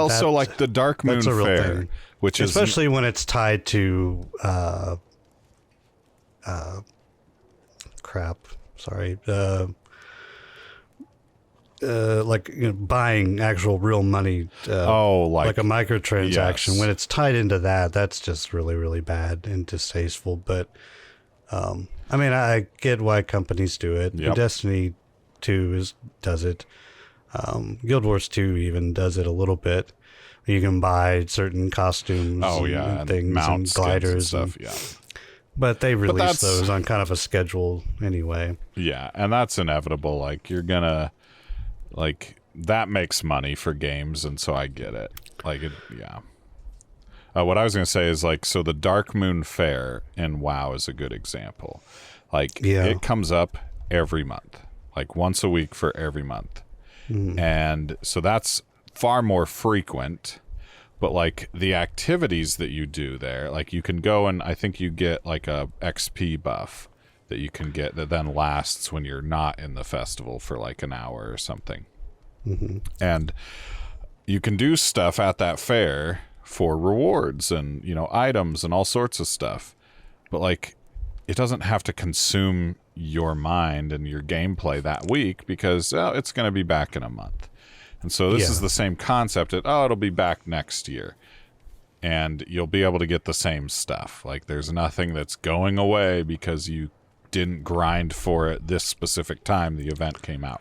So like the Dark Moon Fair, thing. Which is especially when it's tied to buying actual real money. Like a microtransaction. Yes. When it's tied into that, that's just really, really bad and distasteful. But I mean, I get why companies do it. Yep. Destiny 2 does it. Guild Wars 2 even does it a little bit. You can buy certain costumes and things and gliders and stuff. But they release those on kind of a schedule anyway. Yeah, and that's inevitable. Like, you're gonna, that makes money for games, and so I get it. What I was gonna say is, so the Dark Moon Fair in WoW is a good example. It comes up every month, once a week for every month. And so that's far more frequent, but the activities that you do there, you can go and I think you get a XP buff that you can get that then lasts when you're not in the festival for an hour or something. And you can do stuff at that fair for rewards and items and all sorts of stuff, but it doesn't have to consume your mind and your gameplay that week because it's going to be back in a month. And so this is the same concept it'll be back next year and you'll be able to get the same stuff. There's nothing that's going away because you didn't grind for it this specific time the event came out.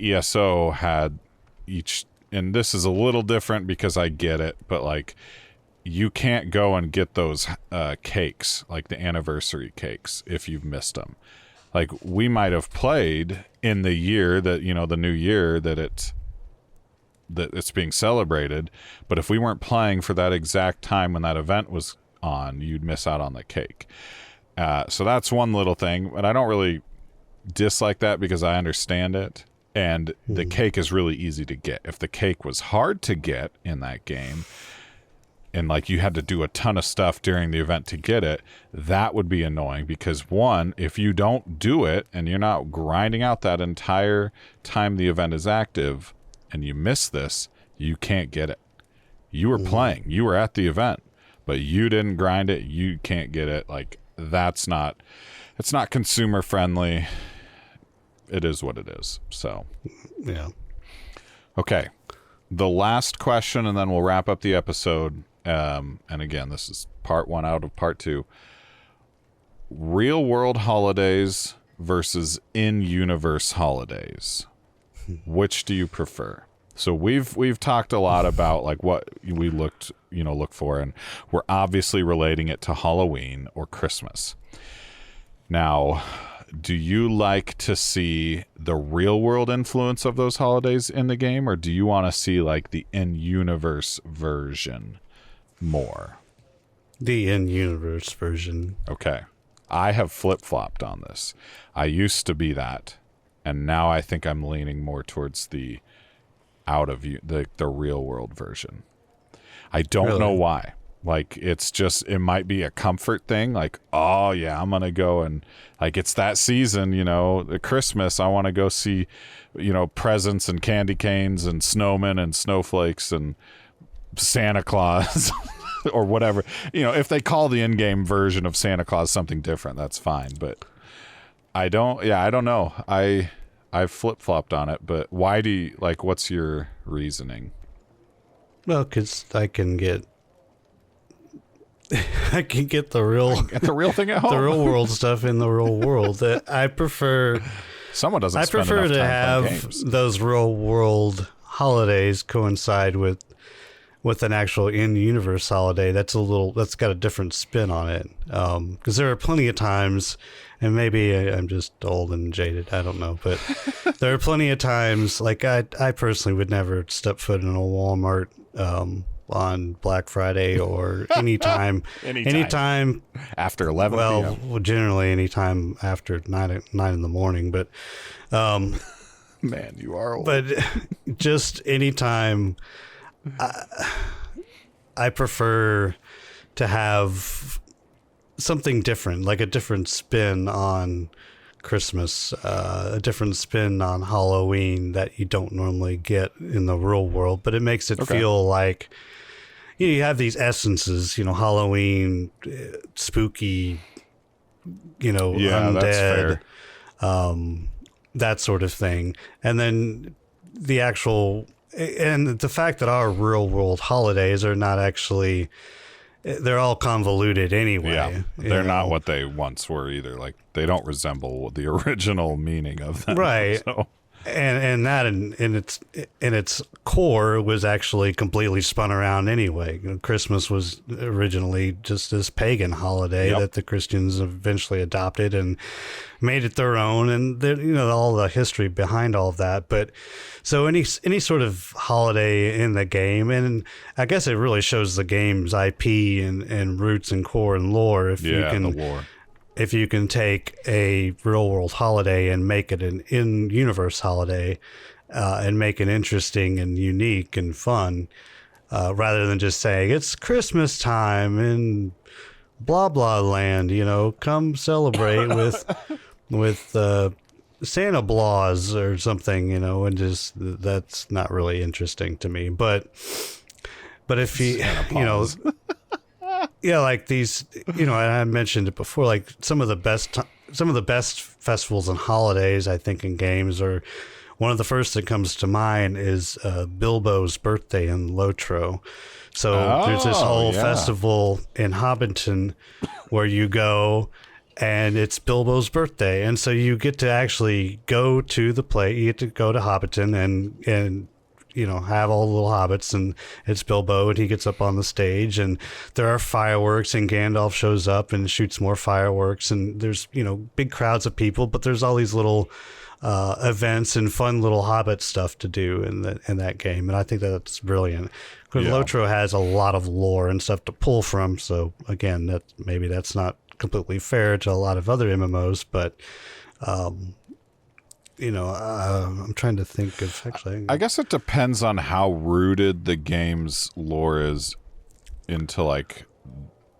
ESO had each, and this is a little different because I get it, but you can't go and get those cakes, the anniversary cakes, if you've missed them. We might have played in the year that, the new year that it's being celebrated, but if we weren't playing for that exact time when that event was on, you'd miss out on the cake. So that's one little thing, but I don't really dislike that because I understand it. And the cake is really easy to get. If the cake was hard to get in that game, and you had to do a ton of stuff during the event to get it, that would be annoying because one, if you don't do it and you're not grinding out that entire time the event is active and you miss this, you can't get it. You were playing, you were at the event, but you didn't grind it, you can't get it. It's not consumer friendly. It is what it is. So, yeah. Okay. The last question, and then we'll wrap up the episode. And again, this is part 1 out of part 2. Real world holidays versus in-universe holidays. Which do you prefer? So we've talked a lot about what we look for, and we're obviously relating it to Halloween or Christmas. Now, do you like to see the real world influence of those holidays in the game, or do you want to see the in-universe version more? The in-universe version. Okay. I have flip-flopped on this. I used to be that, and now I think I'm leaning more towards the the real world version. I don't know why. It's just, it might be a comfort thing. Oh yeah, I'm going to go and it's that season, the Christmas, I want to go see, presents and candy canes and snowmen and snowflakes and Santa Claus or whatever. If they call the in-game version of Santa Claus something different, that's fine. But I don't know. I've flip-flopped on it, but why do you, what's your reasoning? Well, because I can get the real thing at home. The real world stuff in the real world. I prefer. Someone doesn't. I spend prefer enough to time have those real world holidays coincide with an actual in-universe holiday. That's got a different spin on it. Because there are plenty of times, and maybe I'm just old and jaded, I don't know, but there are plenty of times, I personally would never step foot in a Walmart on Black Friday or anytime after 11 well, p.m. Generally anytime after 9 in the morning, but man, you are old. But just anytime, I prefer to have something different, a different spin on Christmas, a different spin on Halloween that you don't normally get in the real world, but it makes it feel like you have these essences, Halloween, spooky, undead. That's fair. that sort of thing. And then the actual, and the fact that our real world holidays are not actually, they're all convoluted anyway. Yeah, they're not what they once were either. Like, they don't resemble the original meaning of them. Right. So. And that in its core was actually completely spun around anyway. You know, Christmas was originally just this pagan holiday that the Christians eventually adopted and made it their own, and you know, all the history behind all of that. But so any sort of holiday in the game, and I guess it really shows the game's IP and roots and core and lore. If you can, the lore. If you can take a real world holiday and make it an in-universe holiday, and make it interesting and unique and fun, rather than just saying it's Christmas time in blah blah land, you know, come celebrate with Santa Claus or something, you know, and just that's not really interesting to me. But if you know. Yeah, like these, you know, and I mentioned it before, like some of the best festivals and holidays, I think, in games are, one of the first that comes to mind is Bilbo's birthday in Lotro. So there's this whole festival in Hobbiton where you go and it's Bilbo's birthday. And so you get to actually go to the play, you get to go to Hobbiton and you know, have all the little hobbits, and it's Bilbo, and he gets up on the stage, and there are fireworks, and Gandalf shows up and shoots more fireworks, and there's, you know, big crowds of people, but there's all these little events and fun little hobbit stuff to do in that game, and I think that's brilliant. Because Lotro has a lot of lore and stuff to pull from, so again, that's not completely fair to a lot of other MMOs, but you know, I'm trying to think of actually. I guess it depends on how rooted the game's lore is into like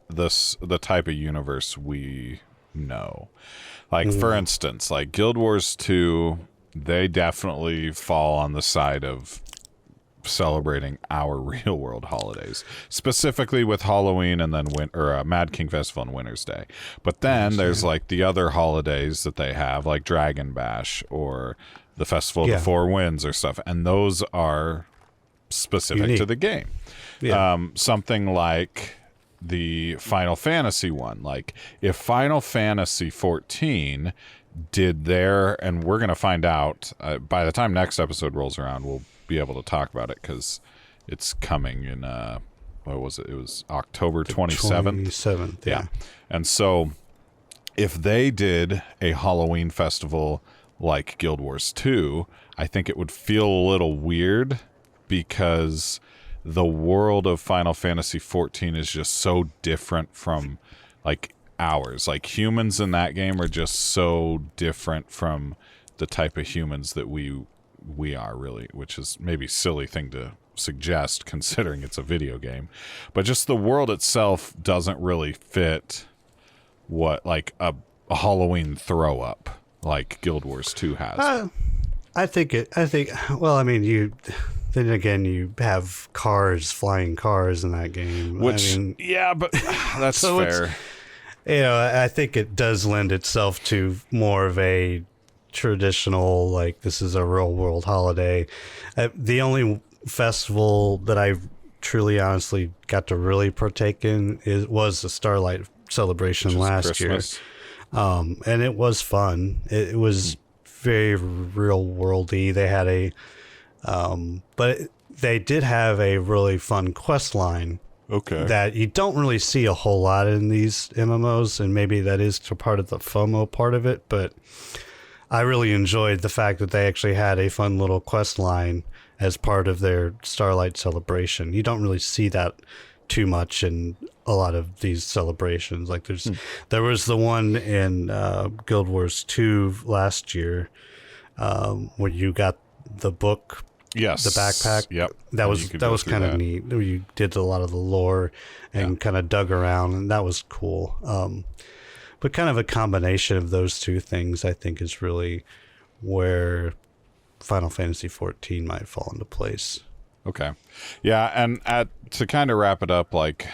the type of universe we know. Like for instance, like Guild Wars 2, they definitely fall on the side of celebrating our real world holidays, specifically with Halloween and then Mad King Festival and Winter's Day. But then there's like the other holidays that they have, like Dragon Bash or the Festival of the Four Winds or stuff, and those are specific to the game. Something like the Final Fantasy one, like if Final Fantasy 14 did and we're going to find out by the time next episode rolls around, we'll be able to talk about it because it's coming in what was it? It was October 27th. 27th, yeah. And so if they did a Halloween festival like Guild Wars 2, I think it would feel a little weird because the world of Final Fantasy 14 is just so different from like ours. Like humans in that game are just so different from the type of humans that we are, really, which is maybe a silly thing to suggest considering it's a video game, but just the world itself doesn't really fit what like a Halloween throw up like Guild Wars 2 has. Well, I mean, then again, you have flying cars in that game, which but that's so fair. You know, I think it does lend itself to more of a traditional, like, this is a real world holiday. The only festival that I truly honestly got to really partake in was the Starlight Celebration last year, and it was fun. It was very real worldy. They had but they did have a really fun quest line that you don't really see a whole lot in these MMOs, and maybe that is part of the FOMO part of it, but I really enjoyed the fact that they actually had a fun little quest line as part of their Starlight Celebration. You don't really see that too much in a lot of these celebrations. Like there was the one in Guild Wars 2 last year where you got the book, the backpack. Yep. That was kind of neat. You did a lot of the lore and kind of dug around, and that was cool. But kind of a combination of those two things, I think, is really where Final Fantasy XIV might fall into place. Okay. Yeah, and to kind of wrap it up, like,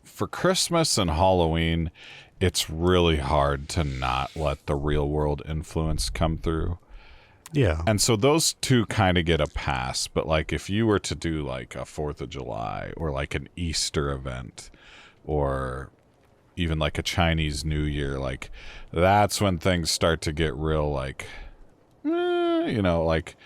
for Christmas and Halloween, it's really hard to not let the real world influence come through. Yeah. And so those two kind of get a pass, but like if you were to do like a 4th of July or like an Easter event or even like a Chinese New Year, like that's when things start to get real like, like,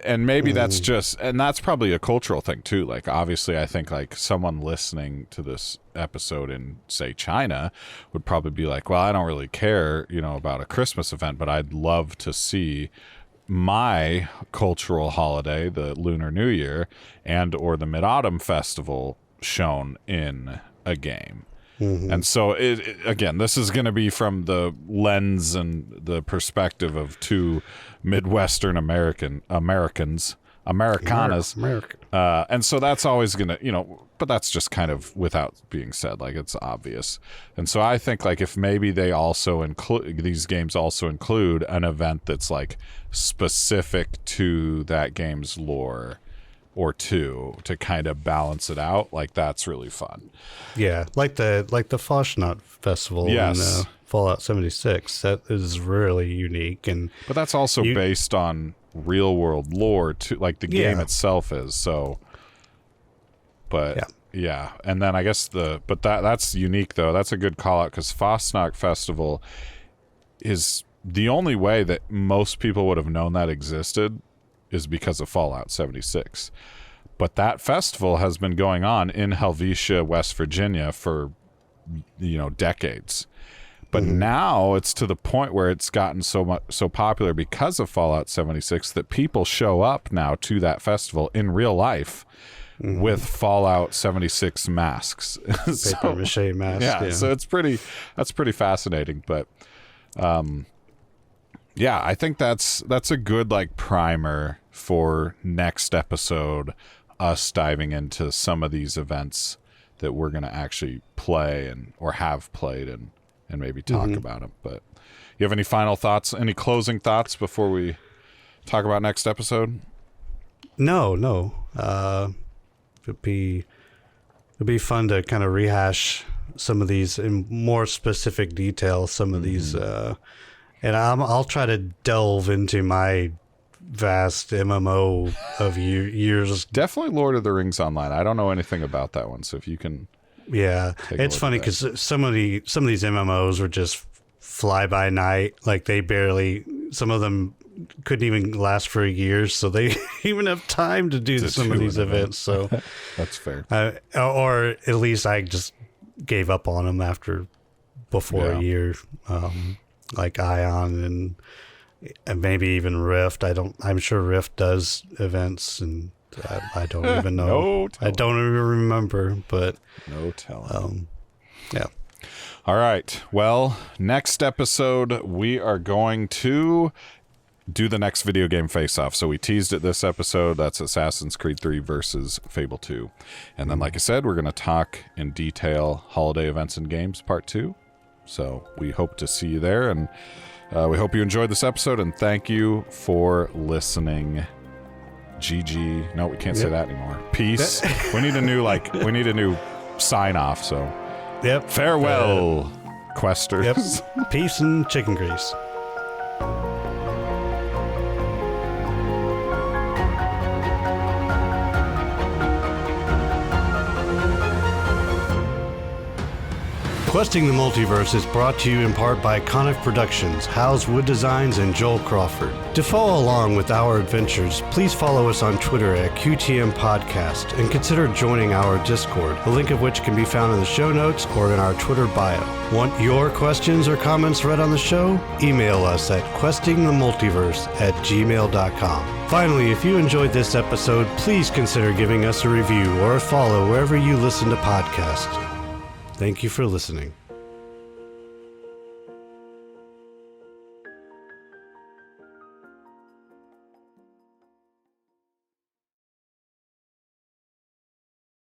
and maybe that's just, and that's probably a cultural thing too. Like, obviously I think like someone listening to this episode in say China would probably be like, well, I don't really care, about a Christmas event, but I'd love to see my cultural holiday, the Lunar New Year and or the Mid-Autumn Festival shown in a game. And so again, this is going to be from the lens and the perspective of two Midwestern Americanas. And so that's always going to, but that's just kind of without being said, like it's obvious. And so I think like if maybe they also include, these games also include an event that's like specific to that game's lore or two to kind of balance it out, like that's really fun. Yeah, like the Foshnot Festival in Fallout 76. That is really unique, but that's also based on real world lore too, like the game itself is. So, but yeah, and then I guess that's unique though. That's a good call out because Foshnot Festival is the only way that most people would have known that existed is because of Fallout 76. But that festival has been going on in Helvetia, West Virginia for, decades. But now it's to the point where it's gotten so popular because of Fallout 76 that people show up now to that festival in real life with Fallout 76 masks. Paper mache masks. Yeah, so that's pretty fascinating. But I think that's a good like primer for next episode, us diving into some of these events that we're going to actually play or have played and maybe talk about them. But you have any final thoughts, any closing thoughts before we talk about next episode? No. It'd be fun to kind of rehash some of these in more specific detail, some of these, and I'll try to delve into my vast MMO of years. Definitely Lord of the Rings Online. I don't know anything about that one, so if you can. Yeah, it's funny because some of these MMOs were just fly by night. Like some of them couldn't even last for a year, so they even have time to do some of these events. So that's fair. Or at least I just gave up on them before a year. Like Ion and maybe even Rift. I'm sure Rift does events, and I don't even know. I don't even remember, but no telling. Yeah. All right. Well, next episode we are going to do the next video game face-off. So we teased it this episode. That's Assassin's Creed 3 versus Fable 2. And then, like I said, we're going to talk in detail holiday events and games part 2. So we hope to see you there, and we hope you enjoyed this episode, and thank you for listening. GG. No, we can't say that anymore. Peace. we need a new sign off. So farewell, questers. Peace and chicken grease. Questing the Multiverse is brought to you in part by Conniff Productions, How's Wood Designs, and Joel Crawford. To follow along with our adventures, please follow us on Twitter at QTM Podcast and consider joining our Discord, a link of which can be found in the show notes or in our Twitter bio. Want your questions or comments read on the show? Email us at questingthemultiverse@gmail.com. Finally, if you enjoyed this episode, please consider giving us a review or a follow wherever you listen to podcasts. Thank you for listening.